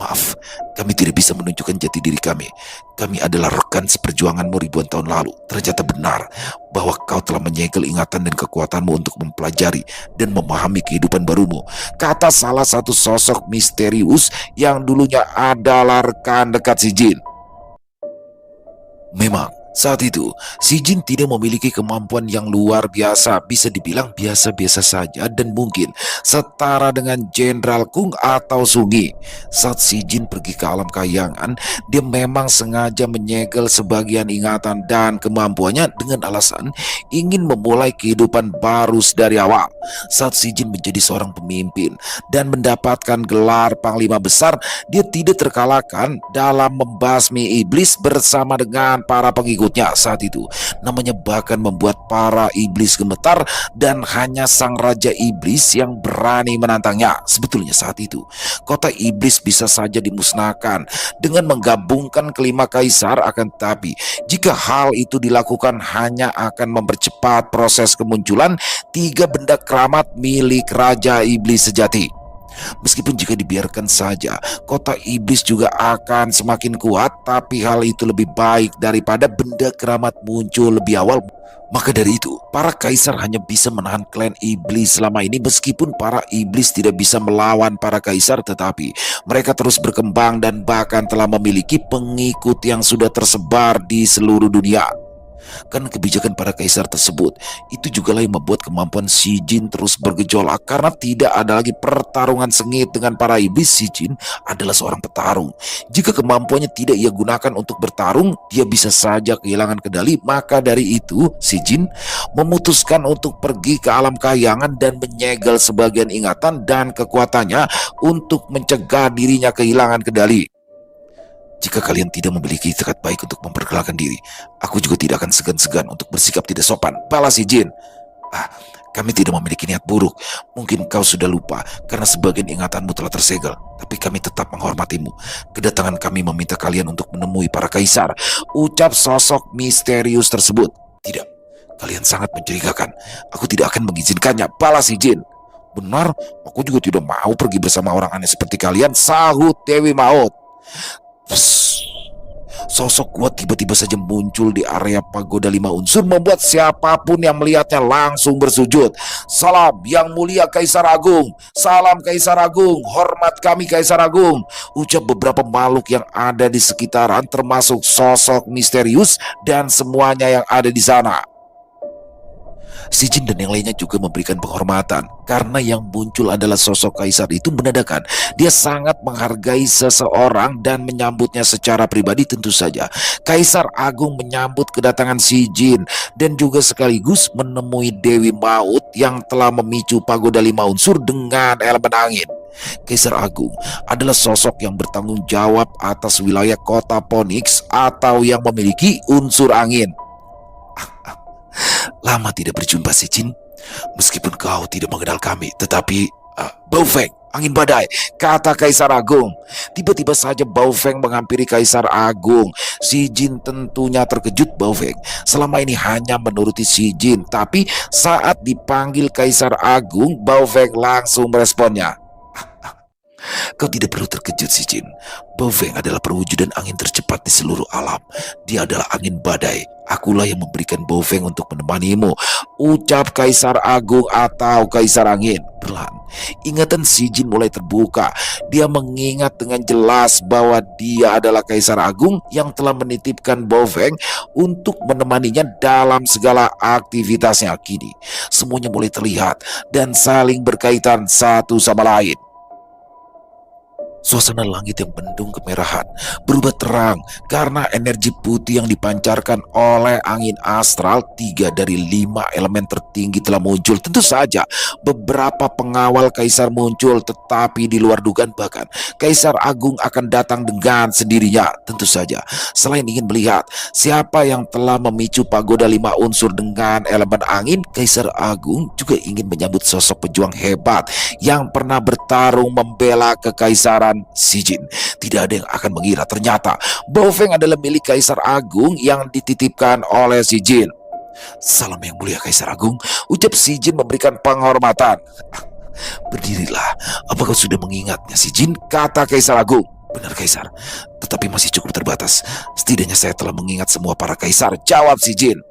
Maaf, kami tidak bisa menunjukkan jati diri kami. Kami adalah rekan seperjuanganmu ribuan tahun lalu. Ternyata benar bahwa kau telah menyegel ingatan dan kekuatanmu untuk mempelajari dan memahami kehidupan barumu, kata salah satu sosok misterius yang dulunya adalah rekan dekat Si Jin. Memang saat itu Si Jin tidak memiliki kemampuan yang luar biasa, bisa dibilang biasa-biasa saja dan mungkin setara dengan Jenderal Kung atau Sungi. Saat Si Jin pergi ke alam kayangan, dia memang sengaja menyegel sebagian ingatan dan kemampuannya dengan alasan ingin memulai kehidupan baru dari awal. Saat Si Jin menjadi seorang pemimpin dan mendapatkan gelar Panglima Besar, dia tidak terkalahkan dalam membasmi iblis bersama dengan para pengikutnya saat itu. Namanya bahkan membuat para iblis gemetar dan hanya sang Raja Iblis yang berani menantangnya. Sebetulnya saat itu kota iblis bisa saja dimusnahkan dengan menggabungkan kelima kaisar, akan tetapi jika hal itu dilakukan hanya akan mempercepat proses kemunculan tiga benda keramat milik Raja Iblis sejati. Meskipun jika dibiarkan saja, kota iblis juga akan semakin kuat, tapi hal itu lebih baik daripada benda keramat muncul lebih awal. Maka dari itu, para kaisar hanya bisa menahan klan iblis selama ini. Meskipun para iblis tidak bisa melawan para kaisar, tetapi mereka terus berkembang dan bahkan telah memiliki pengikut yang sudah tersebar di seluruh dunia. Karena kebijakan para kaisar tersebut, itu jugalah yang membuat kemampuan Si Jin terus bergejolak. Karena tidak ada lagi pertarungan sengit dengan para iblis, Si Jin adalah seorang petarung. Jika kemampuannya tidak ia gunakan untuk bertarung, dia bisa saja kehilangan kendali. Maka dari itu, Si Jin memutuskan untuk pergi ke alam kayangan dan menyegel sebagian ingatan dan kekuatannya untuk mencegah dirinya kehilangan kendali. Jika kalian tidak memiliki tekad baik untuk memperkenalkan diri, aku juga tidak akan segan-segan untuk bersikap tidak sopan, balas Si Jin. Kami tidak memiliki niat buruk. Mungkin kau sudah lupa karena sebagian ingatanmu telah tersegel, tapi kami tetap menghormatimu. Kedatangan kami meminta kalian untuk menemui para kaisar, ucap sosok misterius tersebut. Tidak, kalian sangat mencurigakan. Aku tidak akan mengizinkannya, balas Si Jin. Benar, aku juga tidak mau pergi bersama orang aneh seperti kalian, sahut Dewi Maut. Sosok kuat tiba-tiba saja muncul di area pagoda 5 unsur, membuat siapapun yang melihatnya langsung bersujud. Salam yang mulia Kaisar Agung, salam Kaisar Agung, hormat kami Kaisar Agung, ucap beberapa makhluk yang ada di sekitaran, termasuk sosok misterius dan semuanya yang ada di sana. Si Jin dan yang lainnya juga memberikan penghormatan karena yang muncul adalah sosok kaisar itu menandakan dia sangat menghargai seseorang dan menyambutnya secara pribadi. Tentu saja Kaisar Agung menyambut kedatangan Si Jin dan juga sekaligus menemui Dewi Maut yang telah memicu pagoda 5 unsur dengan elemen angin. Kaisar Agung adalah sosok yang bertanggung jawab atas wilayah kota Phoenix atau yang memiliki unsur angin. Lama tidak berjumpa Si Jin. Meskipun kau tidak mengenal kami, tetapi Baofeng, angin badai, kata Kaisar Agung. Tiba-tiba saja Baofeng menghampiri Kaisar Agung. Si Jin tentunya terkejut. Baofeng selama ini hanya menuruti Si Jin, tapi saat dipanggil Kaisar Agung, Baofeng langsung meresponnya. Kau tidak perlu terkejut Si Jin. Baofeng adalah perwujudan angin tercepat di seluruh alam. Dia adalah angin badai. Akulah yang memberikan Baofeng untuk menemanimu, ucap Kaisar Agung atau Kaisar Angin. Perlahan Ingatan si Jin mulai terbuka. Dia mengingat dengan jelas bahwa dia adalah Kaisar Agung yang telah menitipkan Baofeng untuk menemaninya dalam segala aktivitasnya. Kini semuanya mulai terlihat dan saling berkaitan satu sama lain. Suasana langit yang mendung kemerahan berubah terang karena energi putih yang dipancarkan oleh angin astral. 3 dari 5 elemen tertinggi telah muncul. Tentu saja beberapa pengawal Kaisar muncul, tetapi di luar dugaan bahkan Kaisar Agung akan datang dengan sendirinya. Tentu saja selain ingin melihat siapa yang telah memicu pagoda 5 unsur dengan elemen angin, Kaisar Agung juga ingin menyambut sosok pejuang hebat yang pernah bertarung membela kekaisaran si Jin. Tidak ada yang akan mengira ternyata Baofeng adalah milik Kaisar Agung yang dititipkan oleh si Jin. Salam yang mulia Kaisar Agung, ucap si Jin memberikan penghormatan. Berdirilah, apakah sudah mengingatnya si Jin? Kata Kaisar Agung. Benar Kaisar, tetapi masih cukup terbatas. Setidaknya saya telah mengingat semua para kaisar, jawab si Jin.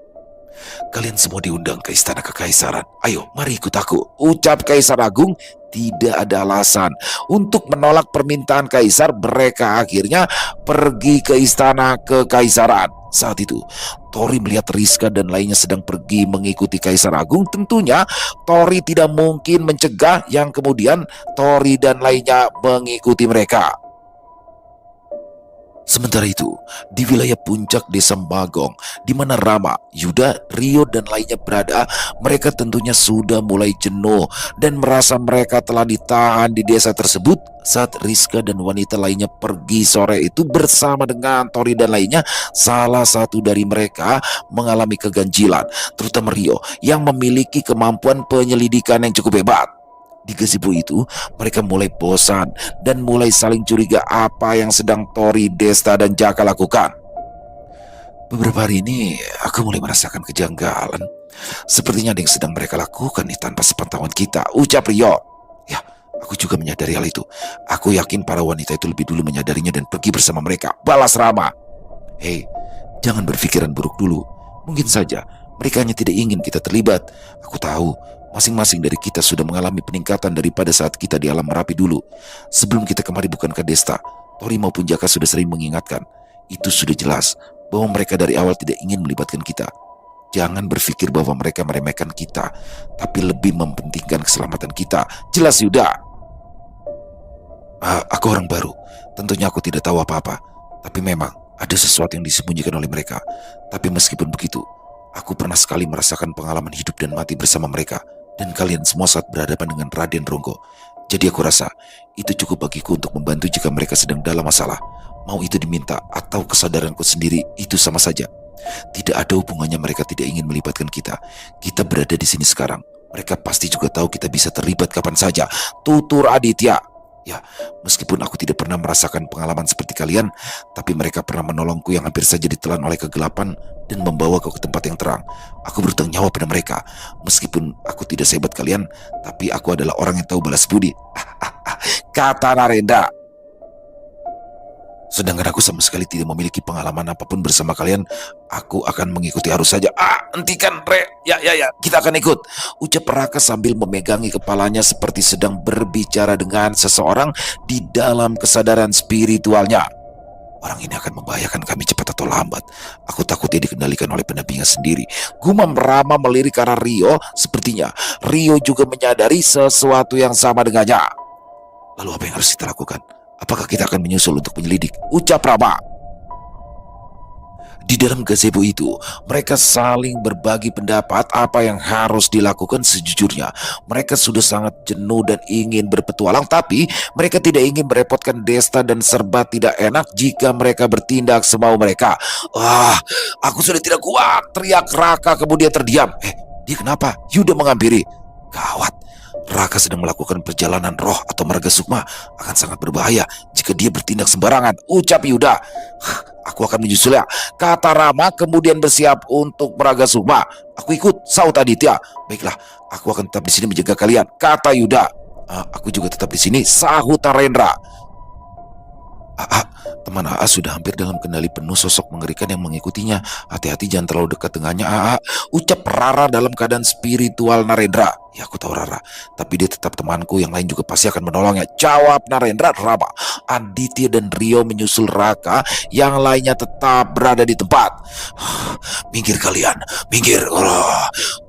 Kalian semua diundang ke istana kekaisaran. Ayo, mari ikut aku, ucap Kaisar Agung. Tidak ada alasan untuk menolak permintaan Kaisar. Mereka akhirnya pergi ke istana kekaisaran. Saat itu, Tori melihat Rizka dan lainnya sedang pergi mengikuti Kaisar Agung. Tentunya, Tori tidak mungkin mencegah yang kemudian Tori dan lainnya mengikuti mereka. Sementara itu, di wilayah puncak desa Magong, di mana Rama, Yuda, Rio, dan lainnya berada, mereka tentunya sudah mulai jenuh dan merasa mereka telah ditahan di desa tersebut saat Rizka dan wanita lainnya pergi sore itu bersama dengan Tori dan lainnya. Salah satu dari mereka mengalami keganjilan, terutama Rio yang memiliki kemampuan penyelidikan yang cukup hebat. Di gazebo itu, mereka mulai bosan dan mulai saling curiga apa yang sedang Tori, Desta, dan Jaka lakukan. Beberapa hari ini, aku mulai merasakan kejanggalan. Sepertinya ada yang sedang mereka lakukan nih tanpa sepengetahuan kita, ucap Rio. Ya, aku juga menyadari hal itu. Aku yakin para wanita itu lebih dulu menyadarinya dan pergi bersama mereka, balas Rama. Hei, jangan berpikiran buruk dulu. Mungkin saja mereka hanya tidak ingin kita terlibat. Aku tahu masing-masing dari kita sudah mengalami peningkatan daripada saat kita di alam Merapi dulu. Sebelum kita kemari bukankah Desta, Tori maupun Jaka sudah sering mengingatkan. Itu sudah jelas bahwa mereka dari awal tidak ingin melibatkan kita. Jangan berpikir bahwa mereka meremehkan kita, tapi lebih mementingkan keselamatan kita. Jelas Yuda? Aku orang baru. Tentunya aku tidak tahu apa-apa. Tapi memang ada sesuatu yang disembunyikan oleh mereka. Tapi meskipun begitu, aku pernah sekali merasakan pengalaman hidup dan mati bersama mereka. Dan kalian semua saat berhadapan dengan Raden Ronggo. Jadi aku rasa itu cukup bagiku untuk membantu jika mereka sedang dalam masalah. Mau itu diminta atau kesadaranku sendiri, itu sama saja. Tidak ada hubungannya mereka tidak ingin melibatkan kita. Kita berada di sini sekarang. Mereka pasti juga tahu kita bisa terlibat kapan saja. Tutur Aditya. Ya, meskipun aku tidak pernah merasakan pengalaman seperti kalian, tapi mereka pernah menolongku yang hampir saja ditelan oleh kegelapan dan membawaku ke tempat yang terang. Aku bertanggung jawab pada mereka. Meskipun aku tidak sehebat kalian, tapi aku adalah orang yang tahu balas budi. Kata Narendra. Sedangkan aku sama sekali tidak memiliki pengalaman apapun bersama kalian. Aku akan mengikuti arus saja. Hentikan, Re. Ya, kita akan ikut, ucap Raka sambil memegangi kepalanya seperti sedang berbicara dengan seseorang di dalam kesadaran spiritualnya. Orang ini akan membahayakan kami cepat atau lambat. Aku takut dia dikendalikan oleh pendampingnya sendiri. Gumam Rama melirik ke arah Rio. Sepertinya Rio juga menyadari sesuatu yang sama dengannya. Lalu apa yang harus kita lakukan? Apakah kita akan menyusul untuk menyelidik? Ucap Rama. Di dalam gazebo itu, mereka saling berbagi pendapat apa yang harus dilakukan. Sejujurnya, mereka sudah sangat jenuh dan ingin berpetualang, tapi mereka tidak ingin merepotkan Desta dan serba tidak enak jika mereka bertindak semau mereka. Aku sudah tidak kuat, teriak Raka kemudian terdiam. Dia kenapa? Yuda menghampiri. Gawat. Raka sedang melakukan perjalanan roh atau marga sukma. Akan sangat berbahaya jika dia bertindak sembarangan, ucap Yuda. Aku akan menyusulnya, kata Rama kemudian bersiap untuk meraga sukma. Aku ikut, saut Aditya. Baiklah, aku akan tetap di sini menjaga kalian, kata Yuda. Aku juga tetap di sini, sahut Narendra. Teman AA sudah hampir dalam kendali penuh sosok mengerikan yang mengikutinya. Hati-hati jangan terlalu dekat dengannya, AA, ucap Rara dalam keadaan spiritual Narendra. Ya aku tahu Rara, tapi dia tetap temanku, yang lain juga pasti akan menolongnya, jawab Narendra. Rama, Aditya dan Rio menyusul Raka, yang lainnya tetap berada di tempat. Minggir kalian, minggir.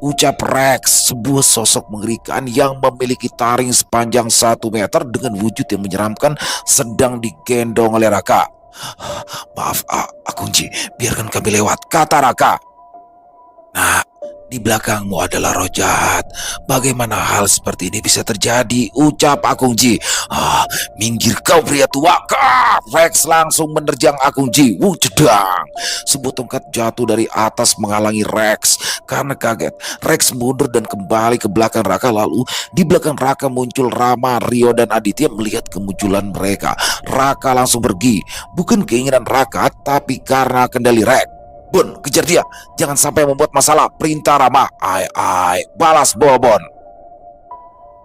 Ucap Rex, sebuah sosok mengerikan yang memiliki taring sepanjang 1 meter dengan wujud yang menyeramkan sedang digendong oleh Raka. Maaf, Akunji, biarkan kami lewat, kata Raka. Nah, di belakangmu adalah roh jahat. Bagaimana hal seperti ini bisa terjadi? Ucap Akungji. Minggir kau pria tua. Rex langsung menerjang Akungji. Jedang. Sebuah tongkat jatuh dari atas menghalangi Rex. Karena kaget, Rex mundur dan kembali ke belakang Raka. Lalu di belakang Raka muncul Rama, Rio, dan Aditya. Melihat kemunculan mereka, Raka langsung pergi. Bukan keinginan Raka, tapi karena kendali Rex. Bon, kejar dia, jangan sampai membuat masalah, perintah Rama. Ai, balas Bobon.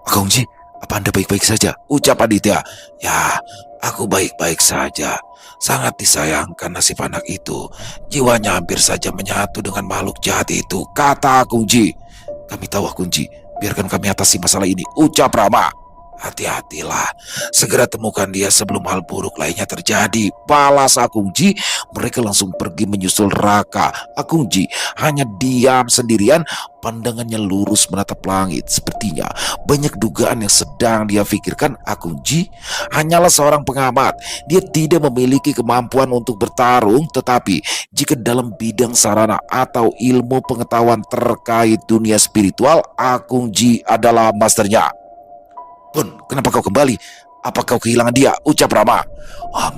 Akungji, apa Anda baik-baik saja? Ucap Aditya. Ya, aku baik-baik saja. Sangat disayangkan nasib anak itu. Jiwanya hampir saja menyatu dengan makhluk jahat itu, kata Akungji. Kami tahu Akungji, biarkan kami atasi masalah ini, ucap Rama. Hati-hatilah, segera temukan dia sebelum hal buruk lainnya terjadi, balas Akungji. Mereka langsung pergi menyusul Raka. Akungji hanya diam sendirian, pandangannya lurus menatap langit. Sepertinya banyak dugaan yang sedang dia pikirkan. Akungji hanyalah seorang pengamat. Dia tidak memiliki kemampuan untuk bertarung, tetapi jika dalam bidang sarana atau ilmu pengetahuan terkait dunia spiritual, Akungji adalah masternya. Pun, kenapa kau kembali? Apa kau kehilangan dia? Ucap Rama.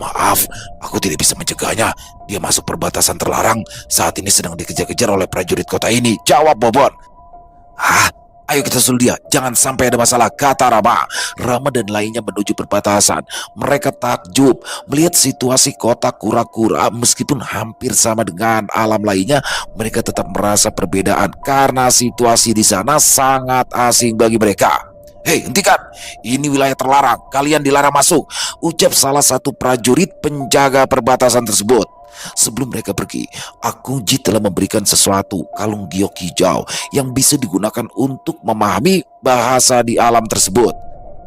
Maaf, aku tidak bisa mencegahnya. Dia masuk perbatasan terlarang. Saat ini sedang dikejar-kejar oleh prajurit kota ini, jawab Bobon. Ayo kita susul dia, jangan sampai ada masalah, kata Rama. Rama dan lainnya menuju perbatasan. Mereka takjub melihat situasi kota kura-kura. Meskipun hampir sama dengan alam lainnya, mereka tetap merasa perbedaan karena situasi di sana sangat asing bagi mereka. Hei, hentikan, ini wilayah terlarang, kalian dilarang masuk, ucap salah satu prajurit penjaga perbatasan tersebut. Sebelum mereka pergi, Akungji telah memberikan sesuatu, kalung giok hijau yang bisa digunakan untuk memahami bahasa di alam tersebut.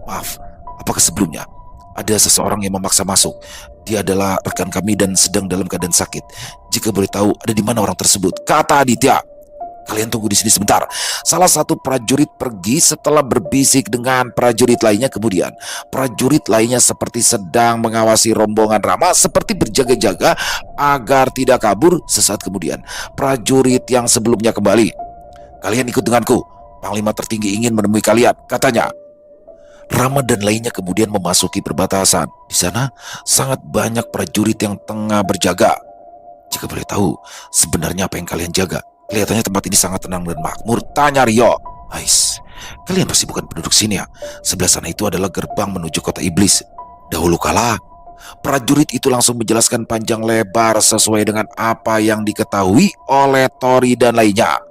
Maaf, apakah sebelumnya ada seseorang yang memaksa masuk? Dia adalah rekan kami dan sedang dalam keadaan sakit. Jika boleh tahu, ada di mana orang tersebut? Kata Aditya. Kalian tunggu di sini sebentar. Salah satu prajurit pergi setelah berbisik dengan prajurit lainnya. Kemudian prajurit lainnya seperti sedang mengawasi rombongan Rama, seperti berjaga-jaga agar tidak kabur. Sesaat kemudian prajurit yang sebelumnya kembali. Kalian ikut denganku, Panglima tertinggi ingin menemui kalian, katanya. Rama dan lainnya kemudian memasuki perbatasan. Di sana sangat banyak prajurit yang tengah berjaga. Jika boleh tahu, sebenarnya apa yang kalian jaga? Kelihatannya tempat ini sangat tenang dan makmur, tanya Rio. Ais, kalian pasti bukan penduduk sini ya? Sebelah sana itu adalah gerbang menuju kota iblis. Dahulu kala, prajurit itu langsung menjelaskan panjang lebar sesuai dengan apa yang diketahui oleh Tori dan lainnya.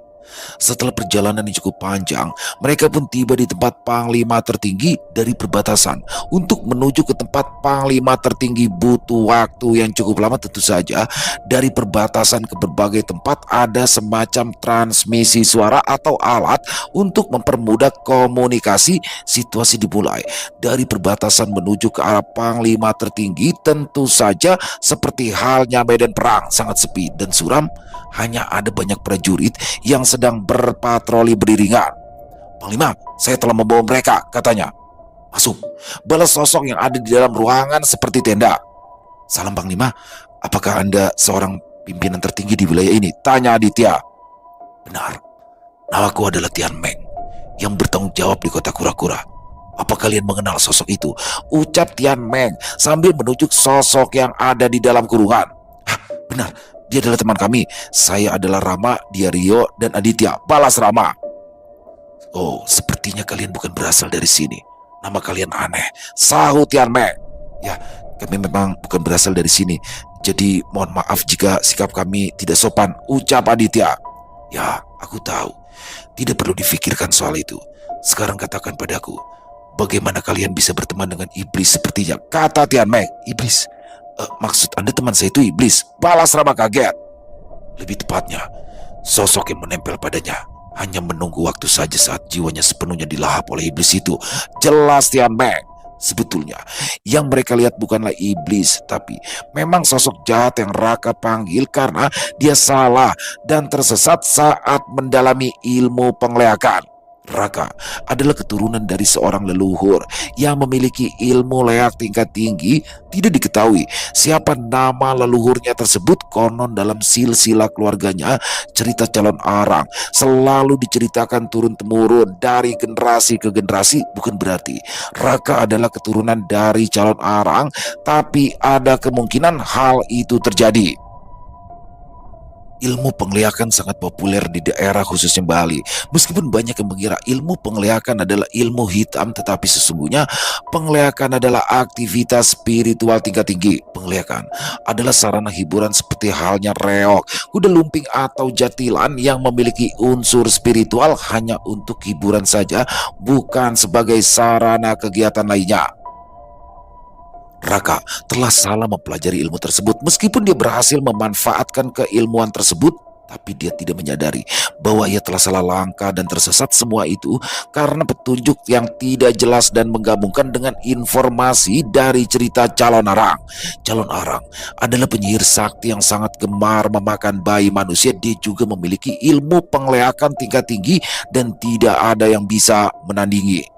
Setelah perjalanan yang cukup panjang, mereka pun tiba di tempat Panglima tertinggi dari perbatasan. Untuk menuju ke tempat Panglima tertinggi butuh waktu yang cukup lama tentu saja. Dari perbatasan ke berbagai tempat ada semacam transmisi suara atau alat untuk mempermudah komunikasi. Situasi dimulai dari perbatasan menuju ke arah Panglima tertinggi. Tentu saja seperti halnya medan perang, sangat sepi dan suram. Hanya ada banyak prajurit yang sedang berpatroli beriringan. Panglima, saya telah membawa mereka, katanya. Masuk, balas sosok yang ada di dalam ruangan seperti tenda. Salam Panglima, apakah Anda seorang pimpinan tertinggi di wilayah ini? Tanya Aditya. Benar, namaku adalah Tian Meng, yang bertanggung jawab di kota kura-kura. Apa kalian mengenal sosok itu? Ucap Tian Meng sambil menunjuk sosok yang ada di dalam kurungan. Benar, dia adalah teman kami. Saya adalah Rama, dia Rio, dan Aditya, balas Rama. Oh, sepertinya kalian bukan berasal dari sini. Nama kalian aneh, sahut Tian Meng. Ya, kami memang bukan berasal dari sini. Jadi mohon maaf jika sikap kami tidak sopan, ucap Aditya. Ya, aku tahu. Tidak perlu difikirkan soal itu. Sekarang katakan padaku, bagaimana kalian bisa berteman dengan iblis sepertinya? Kata Tian Meng. Iblis? Maksud Anda teman saya itu iblis? Balas Rama kaget. Lebih tepatnya, sosok yang menempel padanya. hanya menunggu waktu saja saat jiwanya sepenuhnya dilahap oleh iblis itu. Jelas Tian Meng. Sebetulnya yang mereka lihat bukanlah iblis, tapi memang sosok jahat yang Raka panggil karena dia salah dan tersesat saat mendalami ilmu penglihatan. Raka adalah keturunan dari seorang leluhur yang memiliki ilmu leak tingkat tinggi. Tidak diketahui siapa nama leluhurnya tersebut. Konon dalam silsilah keluarganya, cerita calon arang selalu diceritakan turun-temurun dari generasi ke generasi. Bukan berarti Raka adalah keturunan dari calon arang, tapi ada kemungkinan hal itu terjadi. Ilmu penglihatan sangat populer di daerah khususnya Bali. Meskipun banyak yang mengira ilmu penglihatan adalah ilmu hitam, tetapi sesungguhnya penglihatan adalah aktivitas spiritual tingkat tinggi. Penglihatan adalah sarana hiburan seperti halnya reok, kuda lumping atau jatilan yang memiliki unsur spiritual hanya untuk hiburan saja, bukan sebagai sarana kegiatan lainnya. Raka telah salah mempelajari ilmu tersebut. Meskipun dia berhasil memanfaatkan keilmuan tersebut, tapi dia tidak menyadari bahwa ia telah salah langkah dan tersesat semua itu karena petunjuk yang tidak jelas dan menggabungkan dengan informasi dari cerita calon arang. Calon arang adalah penyihir sakti yang sangat gemar memakan bayi manusia. Dia juga memiliki ilmu penglihatan tingkat tinggi dan tidak ada yang bisa menandingi.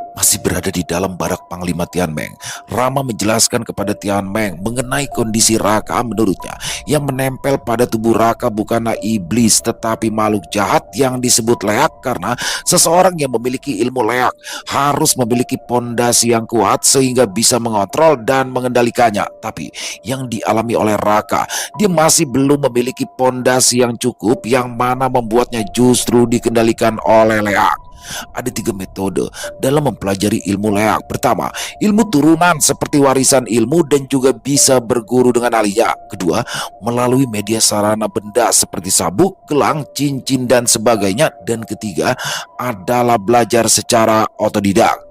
Masih berada di dalam barak Panglima Tian Meng, Rama menjelaskan kepada Tian Meng mengenai kondisi Raka. Menurutnya, yang menempel pada tubuh Raka bukanlah iblis, tetapi makhluk jahat yang disebut leak, karena seseorang yang memiliki ilmu leak harus memiliki pondasi yang kuat sehingga bisa mengontrol dan mengendalikannya. Tapi yang dialami oleh Raka, dia masih belum memiliki pondasi yang cukup, yang mana membuatnya justru dikendalikan oleh leak. Ada 3 metode dalam mempelajari ilmu leak. Pertama, ilmu turunan seperti warisan ilmu dan juga bisa berguru dengan ahlinya. Kedua, melalui media sarana benda seperti sabuk, gelang, cincin dan sebagainya. Dan ketiga adalah belajar secara otodidak.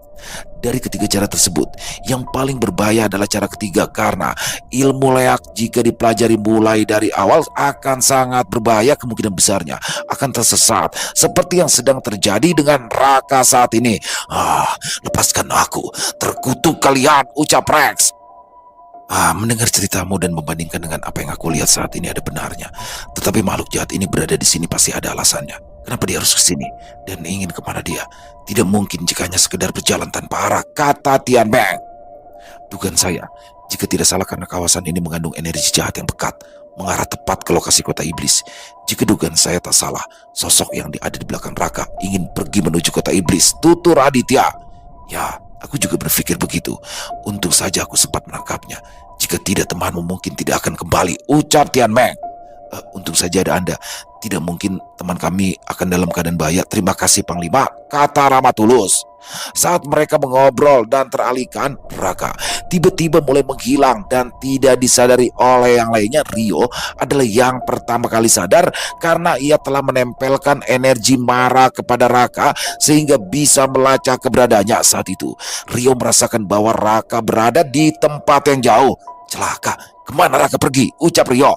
Dari ketiga cara tersebut, yang paling berbahaya adalah cara ketiga, karena ilmu leak jika dipelajari mulai dari awal akan sangat berbahaya. Kemungkinan besarnya akan tersesat seperti yang sedang terjadi dengan Raka saat ini. Lepaskan aku, terkutuk kalian, ucap Rex. Mendengar ceritamu dan membandingkan dengan apa yang aku lihat saat ini ada benarnya. Tetapi makhluk jahat ini berada di sini pasti ada alasannya. Kenapa dia harus ke sini dan ingin kemana dia? Tidak mungkin jika hanya sekedar berjalan tanpa arah, kata Tian Meng. Dugaan saya, jika tidak salah karena kawasan ini mengandung energi jahat yang pekat, mengarah tepat ke lokasi kota iblis. Jika dugaan saya tak salah, sosok yang ada di belakang Raka ingin pergi menuju kota iblis, tutur Aditya. Ya, aku juga berpikir begitu. Untung saja aku sempat menangkapnya. Jika tidak, temanmu mungkin tidak akan kembali, ucap Tian Meng. Untung saja ada Anda. Tidak mungkin teman kami akan dalam keadaan bahaya. Terima kasih Panglima, kata Rama tulus. Saat mereka mengobrol dan teralihkan, Raka tiba-tiba mulai menghilang dan tidak disadari oleh yang lainnya. Rio adalah yang pertama kali sadar karena ia telah menempelkan energi marah kepada Raka sehingga bisa melacak keberadaannya. Saat itu Rio merasakan bahwa Raka berada di tempat yang jauh. Celaka, kemana Raka pergi? Ucap Rio.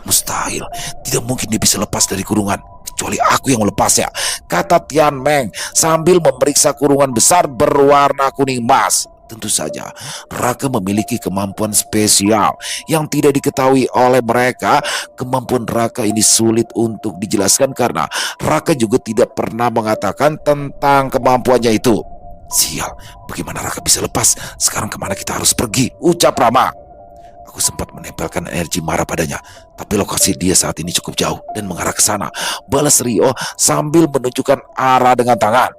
Mustahil, tidak mungkin dia bisa lepas dari kurungan kecuali aku yang melepasnya, kata Tian Meng sambil memeriksa kurungan besar berwarna kuning emas. Tentu saja Raka memiliki kemampuan spesial yang tidak diketahui oleh mereka. Kemampuan Raka ini sulit untuk dijelaskan karena Raka juga tidak pernah mengatakan tentang kemampuannya itu. Sial, bagaimana Raka bisa lepas? Sekarang kemana kita harus pergi? Ucap Rama. Aku sempat menempelkan energi marah padanya, tapi lokasi dia saat ini cukup jauh dan mengarah ke sana, balas Rio sambil menunjukkan arah dengan tangan.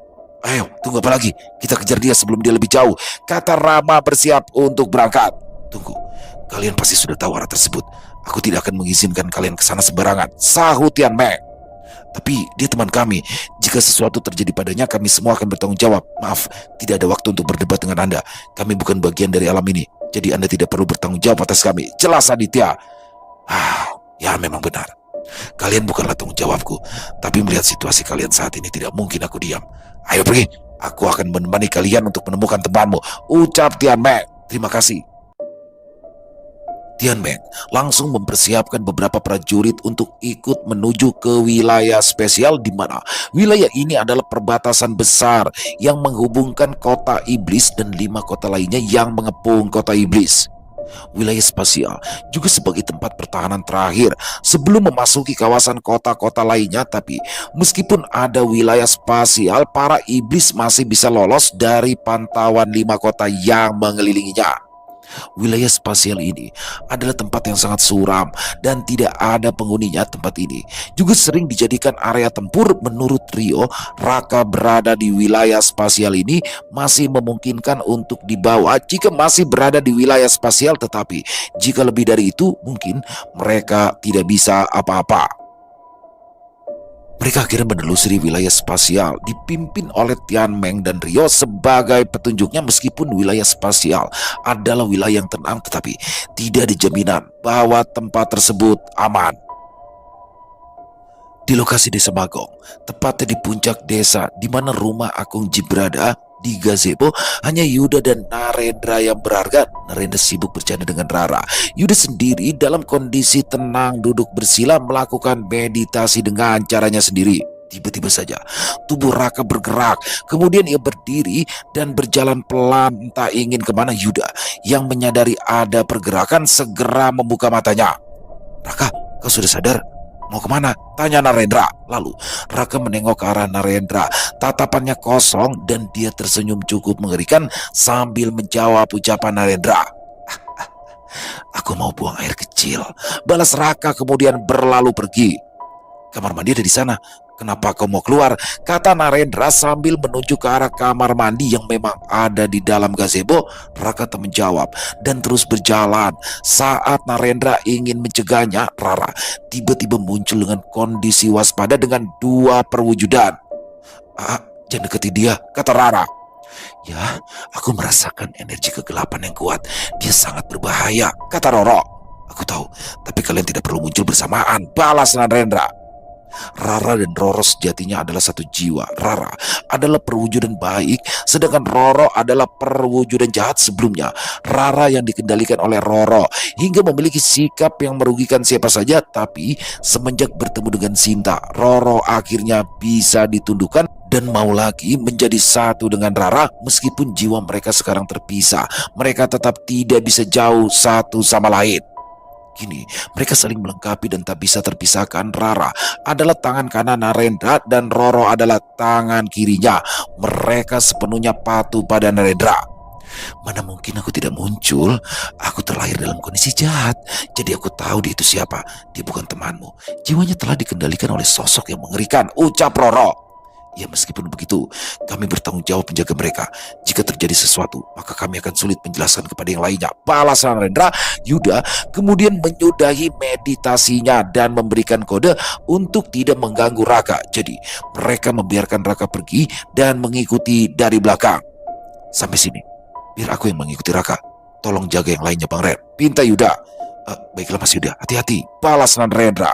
Ayo, tunggu apa lagi? Kita kejar dia sebelum dia lebih jauh, kata Rama bersiap untuk berangkat. Tunggu, kalian pasti sudah tahu arah tersebut. Aku tidak akan mengizinkan kalian ke sana sembarangan, sahut Tian Meng. Tapi dia teman kami. Jika sesuatu terjadi padanya, kami semua akan bertanggung jawab. Maaf, tidak ada waktu untuk berdebat dengan Anda. Kami bukan bagian dari alam ini, jadi Anda tidak perlu bertanggung jawab atas kami, jelas Aditya. Ya memang benar. Kalian bukanlah tanggung jawabku. Tapi melihat situasi kalian saat ini, tidak mungkin aku diam. Ayo pergi, aku akan menemani kalian untuk menemukan temanmu, ucap Tian Meng. Terima kasih. Tian Meng langsung mempersiapkan beberapa prajurit untuk ikut menuju ke wilayah spesial di mana wilayah ini adalah perbatasan besar yang menghubungkan kota iblis dan 5 kota lainnya yang mengepung kota iblis. Wilayah spasial juga sebagai tempat pertahanan terakhir sebelum memasuki kawasan kota-kota lainnya, tapi meskipun ada wilayah spasial, para iblis masih bisa lolos dari pantauan 5 kota yang mengelilinginya. Wilayah spasial ini adalah tempat yang sangat suram dan tidak ada penghuninya. Tempat ini juga sering dijadikan area tempur. Menurut Rio, Raka berada di wilayah spasial ini masih memungkinkan untuk dibawa jika masih berada di wilayah spasial, tetapi jika lebih dari itu mungkin mereka tidak bisa apa-apa. Mereka akhirnya menelusuri wilayah spasial dipimpin oleh Tian Meng dan Rio sebagai petunjuknya. Meskipun wilayah spasial adalah wilayah yang tenang, tetapi tidak ada jaminan bahwa tempat tersebut aman. Di lokasi desa Magong, tepatnya di puncak desa di mana rumah Akung Ji berada, di gazebo hanya Yuda dan Narendra yang berharga. Narendra sibuk bercanda dengan Rara. Yuda sendiri dalam kondisi tenang duduk bersila melakukan meditasi dengan caranya sendiri. Tiba-tiba saja tubuh Raka bergerak, kemudian ia berdiri dan berjalan pelan entah ingin kemana. Yuda yang menyadari ada pergerakan segera membuka matanya. "Raka, kau sudah sadar? Mau kemana?" tanya Narendra. Lalu Raka menengok ke arah Narendra. Tatapannya kosong dan dia tersenyum cukup mengerikan sambil menjawab ucapan Narendra. "Aku mau buang air kecil," balas Raka kemudian berlalu pergi. "Kamar mandi ada di sana. Kenapa kau mau keluar?" kata Narendra sambil menuju ke arah kamar mandi yang memang ada di dalam gazebo. Raka tak menjawab dan terus berjalan. Saat Narendra ingin mencegahnya, Rara tiba-tiba muncul dengan kondisi waspada dengan 2 perwujudan. Jangan deketi dia," kata Rara. "Ya, aku merasakan energi kegelapan yang kuat. Dia sangat berbahaya," kata Roro. "Aku tahu, tapi kalian tidak perlu muncul bersamaan," balas Narendra. Rara dan Roro sejatinya adalah satu jiwa. Rara adalah perwujudan baik, sedangkan Roro adalah perwujudan jahat. Sebelumnya, Rara yang dikendalikan oleh Roro hingga memiliki sikap yang merugikan siapa saja. Tapi semenjak bertemu dengan Sinta, Roro akhirnya bisa ditundukkan dan mau lagi menjadi satu dengan Rara. Meskipun jiwa mereka sekarang terpisah, mereka tetap tidak bisa jauh satu sama lain. Kini mereka saling melengkapi dan tak bisa terpisahkan. Rara adalah tangan kanan Narendra dan Roro adalah tangan kirinya. Mereka sepenuhnya patuh pada Narendra. "Mana mungkin aku tidak muncul? Aku terlahir dalam kondisi jahat. Jadi aku tahu dia itu siapa. Dia bukan temanmu. Jiwanya telah dikendalikan oleh sosok yang mengerikan," ucap Roro. "Ya, meskipun begitu, kami bertanggung jawab menjaga mereka. Jika terjadi sesuatu, maka kami akan sulit menjelaskan kepada yang lainnya," balas Narendra. Yuda kemudian menyudahi meditasinya dan memberikan kode untuk tidak mengganggu Raka. Jadi mereka membiarkan Raka pergi dan mengikuti dari belakang. "Sampai sini, biar aku yang mengikuti Raka. Tolong jaga yang lainnya, Bang Ren," pinta Yuda. Baiklah Mas Yuda, hati-hati," balas Narendra.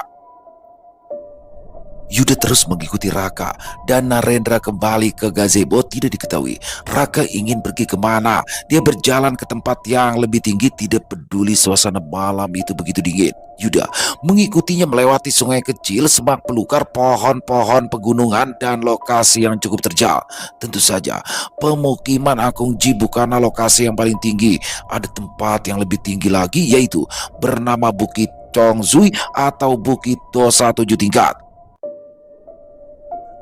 Yuda terus mengikuti Raka dan Narendra kembali ke gazebo. Tidak diketahui Raka ingin pergi kemana. Dia berjalan ke tempat yang lebih tinggi, tidak peduli suasana malam itu begitu dingin. Yuda mengikutinya melewati sungai kecil, semak belukar, pohon-pohon pegunungan, dan lokasi yang cukup terjal. Tentu saja pemukiman Akung Ji bukanlah lokasi yang paling tinggi. Ada tempat yang lebih tinggi lagi, yaitu bernama Bukit Chongzui atau Bukit Dosa 7 tingkat.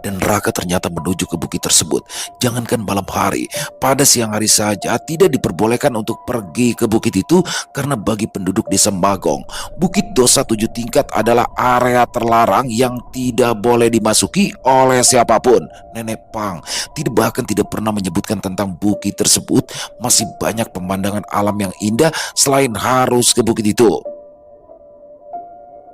Dan Raka ternyata menuju ke bukit tersebut. Jangankan malam hari, pada siang hari saja tidak diperbolehkan untuk pergi ke bukit itu, karena bagi penduduk desa Magong, Bukit Dosa 7 tingkat adalah area terlarang yang tidak boleh dimasuki oleh siapapun. Nenek Pang bahkan tidak pernah menyebutkan tentang bukit tersebut. Masih banyak pemandangan alam yang indah selain harus ke bukit itu.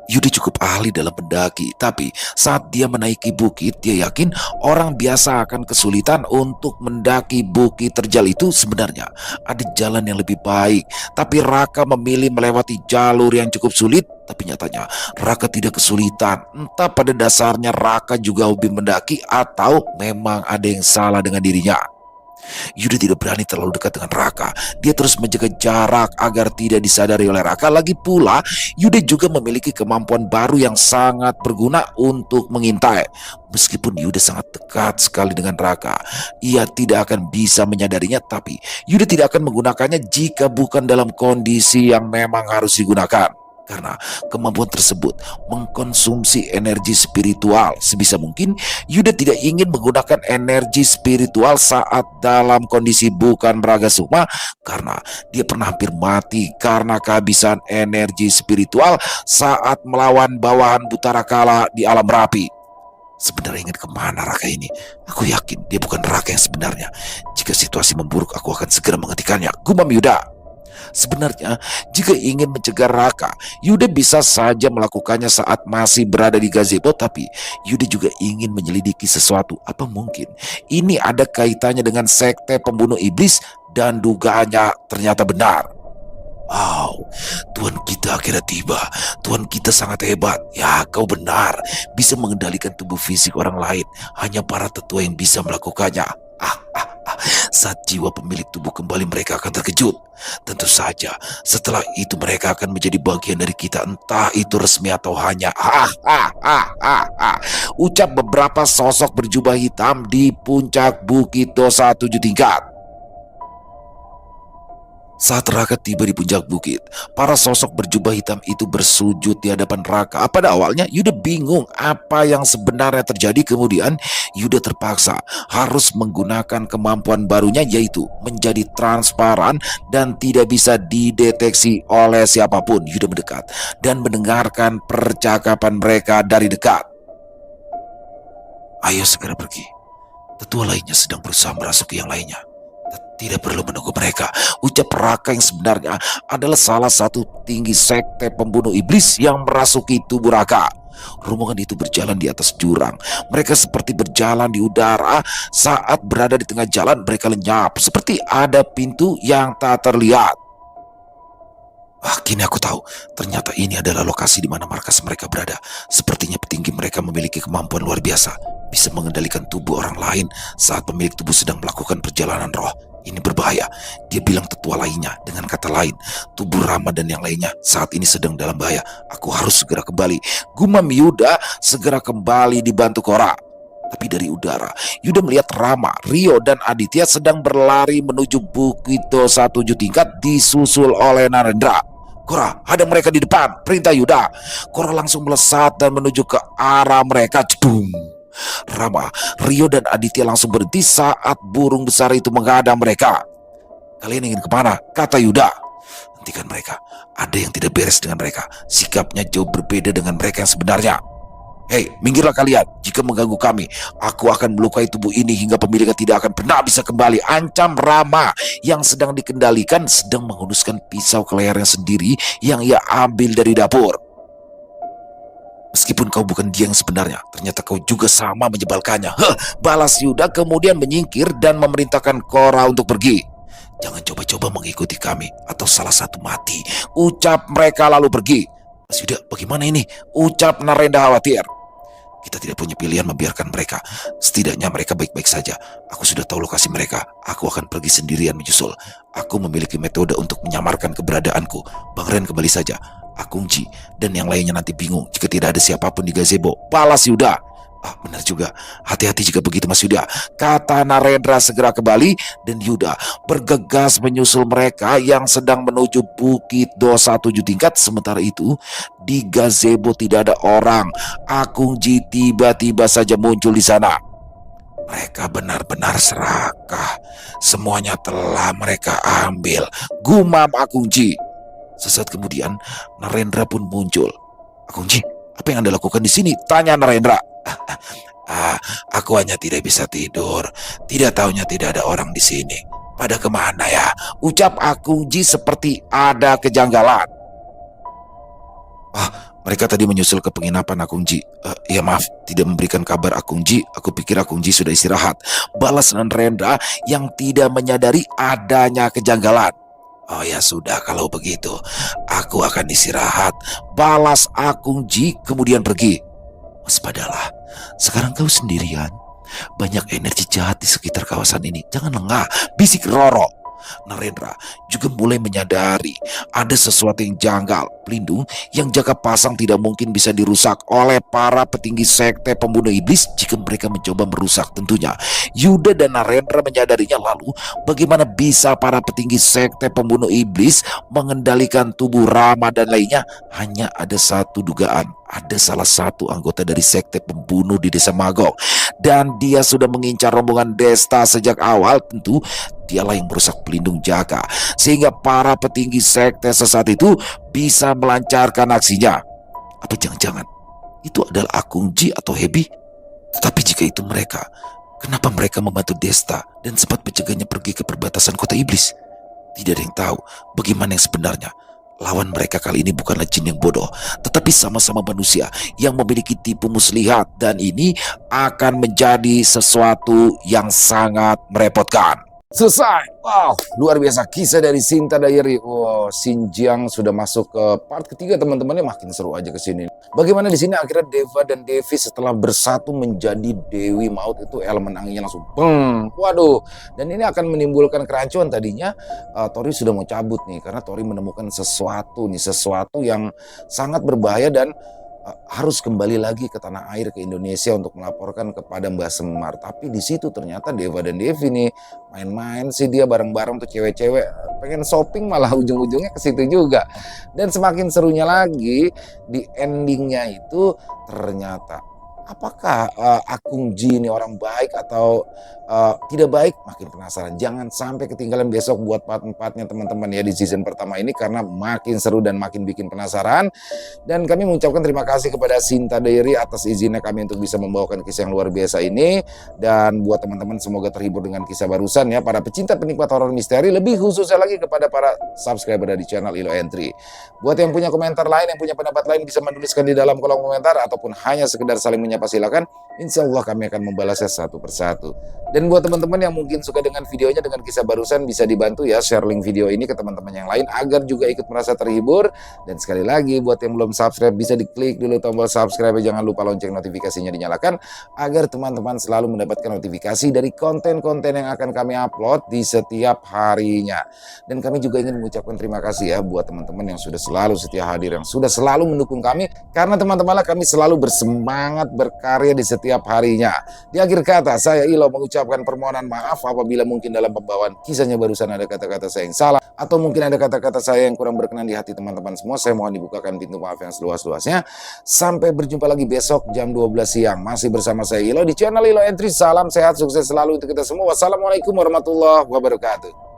Yuda cukup ahli dalam mendaki, tapi saat dia menaiki bukit, dia yakin orang biasa akan kesulitan untuk mendaki bukit terjal itu. Sebenarnya ada jalan yang lebih baik, tapi Raka memilih melewati jalur yang cukup sulit. Tapi nyatanya Raka tidak kesulitan. Entah pada dasarnya Raka juga hobi mendaki atau memang ada yang salah dengan dirinya. Yuda tidak berani terlalu dekat dengan Raka. Dia terus menjaga jarak agar tidak disadari oleh Raka. Lagi pula, Yuda juga memiliki kemampuan baru yang sangat berguna untuk mengintai. Meskipun Yuda sangat dekat sekali dengan Raka, ia tidak akan bisa menyadarinya, tapi Yuda tidak akan menggunakannya jika bukan dalam kondisi yang memang harus digunakan. Karena kemampuan tersebut mengkonsumsi energi spiritual. Sebisa mungkin Yuda tidak ingin menggunakan energi spiritual saat dalam kondisi bukan Braga Sukma, karena dia pernah hampir mati karena kehabisan energi spiritual saat melawan bawahan Butara Kala di alam Merapi. Sebenarnya ingin kemana Raka ini? Aku yakin dia bukan Raka yang sebenarnya. Jika situasi memburuk, aku akan segera menghentikannya, gumam Yuda. Sebenarnya, jika ingin mencegah Raka, Yuda bisa saja melakukannya saat masih berada di gazebo, tapi Yuda juga ingin menyelidiki sesuatu. Apa mungkin ini ada kaitannya dengan sekte pembunuh iblis dan dugaannya ternyata benar? Wow, Tuhan kita akhirnya tiba. Tuhan kita sangat hebat. Ya, kau benar. Bisa mengendalikan tubuh fisik orang lain. Hanya para tetua yang bisa melakukannya. Saat jiwa pemilik tubuh kembali, mereka akan terkejut. Tentu saja, setelah itu mereka akan menjadi bagian dari kita, entah itu resmi atau hanya ucap beberapa sosok berjubah hitam di puncak Bukit Dosa 7 tingkat. Saat Raka tiba di puncak bukit, para sosok berjubah hitam itu bersujud di hadapan Raka. Pada awalnya Yuda bingung apa yang sebenarnya terjadi. Kemudian Yuda terpaksa harus menggunakan kemampuan barunya, yaitu menjadi transparan dan tidak bisa dideteksi oleh siapapun. Yuda mendekat dan mendengarkan percakapan mereka dari dekat. Ayo segera pergi. Tetua lainnya sedang berusaha merasuki yang lainnya. Tidak perlu menunggu mereka. Ucap Raka yang sebenarnya adalah salah satu tinggi sekte pembunuh iblis yang merasuki tubuh Raka. Rombongan itu berjalan di atas jurang. Mereka seperti berjalan di udara. Saat berada di tengah jalan, mereka lenyap seperti ada pintu yang tak terlihat. Kini aku tahu, ternyata ini adalah lokasi di mana markas mereka berada. Sepertinya petinggi mereka memiliki kemampuan luar biasa, bisa mengendalikan tubuh orang lain saat pemilik tubuh sedang melakukan perjalanan roh. Ini berbahaya, dia bilang tetua lainnya. Dengan kata lain, tubuh Rama dan yang lainnya saat ini sedang dalam bahaya. Aku harus segera kembali. Gumam Yuda segera kembali dibantu Kora. Tapi dari udara, Yuda melihat Rama, Rio, dan Aditya sedang berlari menuju Bukit Dosa 7 tingkat disusul oleh Narendra. Kora, hadang mereka di depan, perintah Yuda. Kora langsung melesat dan menuju ke arah mereka. Cedung. Rama, Rio, dan Aditya langsung berhenti saat burung besar itu menghadang mereka. Kalian ingin kemana? Kata Yuda. Hentikan mereka. Ada yang tidak beres dengan mereka. Sikapnya jauh berbeda dengan mereka yang sebenarnya. Hei, minggirlah kalian. Jika mengganggu kami, aku akan melukai tubuh ini hingga pemiliknya tidak akan pernah bisa kembali. Ancam Rama yang sedang dikendalikan, sedang menghunuskan pisau ke lehernya sendiri yang ia ambil dari dapur. Meskipun kau bukan dia yang sebenarnya, ternyata kau juga sama menyebalkannya. Balas Yuda, kemudian menyingkir dan memerintahkan Kora untuk pergi. Jangan coba-coba mengikuti kami atau salah satu mati, ucap mereka lalu pergi. Mas Yuda, bagaimana ini? Ucap Narendra khawatir. Kita tidak punya pilihan membiarkan mereka. Setidaknya mereka baik-baik saja. Aku sudah tahu lokasi mereka. Aku akan pergi sendirian menyusul. Aku memiliki metode untuk menyamarkan keberadaanku. Bang Ren kembali saja. Akungji dan yang lainnya nanti bingung jika tidak ada siapapun di gazebo. Balas Yuda. Benar juga. Hati-hati jika begitu Mas Yuda, kata Narendra segera kembali, dan Yuda bergegas menyusul mereka yang sedang menuju Bukit Dosa 7 tingkat. Sementara itu di gazebo tidak ada orang. Akungji tiba-tiba saja muncul di sana. Mereka benar-benar serakah. Semuanya telah mereka ambil, gumam Akungji. Sesaat kemudian Narendra pun muncul. Akungji, apa yang Anda lakukan di sini? Tanya Narendra. Aku hanya tidak bisa tidur. Tidak taunya tidak ada orang di sini. Pada kemana ya? Ucap Akungji seperti ada kejanggalan. Mereka tadi menyusul ke penginapan Akungji. Ya maaf, tidak memberikan kabar Akungji. Aku pikir Akungji sudah istirahat. Balas Narendra yang tidak menyadari adanya kejanggalan. Oh ya sudah, kalau begitu aku akan istirahat. Balas Akungji kemudian pergi. Waspadalah, sekarang kau sendirian. Banyak energi jahat di sekitar kawasan ini. Jangan lengah, bisik Roro. Narendra juga mulai menyadari ada sesuatu yang janggal. Pelindung yang jangka pasang tidak mungkin bisa dirusak oleh para petinggi sekte pembunuh iblis jika mereka mencoba merusak tentunya. Yuda dan Narendra menyadarinya, lalu bagaimana bisa para petinggi sekte pembunuh iblis mengendalikan tubuh Rama dan lainnya? Hanya ada satu dugaan. Ada salah satu anggota dari sekte pembunuh di desa Magok dan dia sudah mengincar rombongan Desta sejak awal. Tentu dialah yang merusak pelindung jaga sehingga para petinggi sekte sesat itu bisa melancarkan aksinya. Apa jangan-jangan itu adalah Akung Ji atau Hebi? Tetapi jika itu mereka, kenapa mereka membantu Desta dan sempat mencegahnya pergi ke perbatasan kota iblis? Tidak ada yang tahu bagaimana yang sebenarnya. Lawan mereka kali ini bukanlah jin yang bodoh, tetapi sama-sama manusia yang memiliki tipu muslihat, dan ini akan menjadi sesuatu yang sangat merepotkan. Selesai. Wow, luar biasa kisah dari Sinta Diary. Wow, Xinjiang sudah masuk ke part ketiga, teman-temannya makin seru aja ke sini. Bagaimana di sini akhirnya Deva dan Devi setelah bersatu menjadi Dewi Maut, itu elemen anginnya langsung beng. Waduh, dan ini akan menimbulkan kerancuan. Tadinya Tori sudah mau cabut nih karena Tori menemukan sesuatu yang sangat berbahaya dan harus kembali lagi ke tanah air, ke Indonesia untuk melaporkan kepada Mbak Semar. Tapi di situ ternyata Deva dan Devi nih main-main sih, dia bareng-bareng tuh cewek-cewek, pengen shopping malah ujung-ujungnya ke situ juga. Dan semakin serunya lagi di endingnya itu ternyata apakah Akung Ji ini orang baik atau tidak baik? Makin penasaran. Jangan sampai ketinggalan besok buat part 4-nya teman-teman ya di season pertama ini, karena makin seru dan makin bikin penasaran. Dan kami mengucapkan terima kasih kepada Sinta Diary atas izinnya kami untuk bisa membawakan kisah yang luar biasa ini. Dan buat teman-teman semoga terhibur dengan kisah barusan ya, para pecinta penikmat horor misteri, lebih khususnya lagi kepada para subscriber dari channel Ilo Entry. Buat yang punya komentar lain, yang punya pendapat lain, bisa menuliskan di dalam kolom komentar ataupun hanya sekedar saling menyapa, silakan. Insya Allah kami akan membalasnya satu persatu. Dan buat teman-teman yang mungkin suka dengan videonya, dengan kisah barusan, bisa dibantu ya share link video ini ke teman-teman yang lain agar juga ikut merasa terhibur. Dan sekali lagi buat yang belum subscribe, bisa diklik dulu tombol subscribe, jangan lupa lonceng notifikasinya dinyalakan agar teman-teman selalu mendapatkan notifikasi dari konten-konten yang akan kami upload di setiap harinya. Dan kami juga ingin mengucapkan terima kasih ya buat teman-teman yang sudah selalu setia hadir, yang sudah selalu mendukung kami, karena teman-teman kami selalu bersemangat berkarya di setiap harinya. Di akhir kata, saya Ilo mengucapkan permohonan maaf apabila mungkin dalam pembawaan kisahnya barusan ada kata-kata saya yang salah, atau mungkin ada kata-kata saya yang kurang berkenan di hati teman-teman semua. Saya mohon dibukakan pintu maaf yang seluas-luasnya. Sampai berjumpa lagi besok jam 12 siang. Masih bersama saya Ilo di channel Ilo Entry. Salam sehat, sukses selalu untuk kita semua. Wassalamualaikum warahmatullahi wabarakatuh.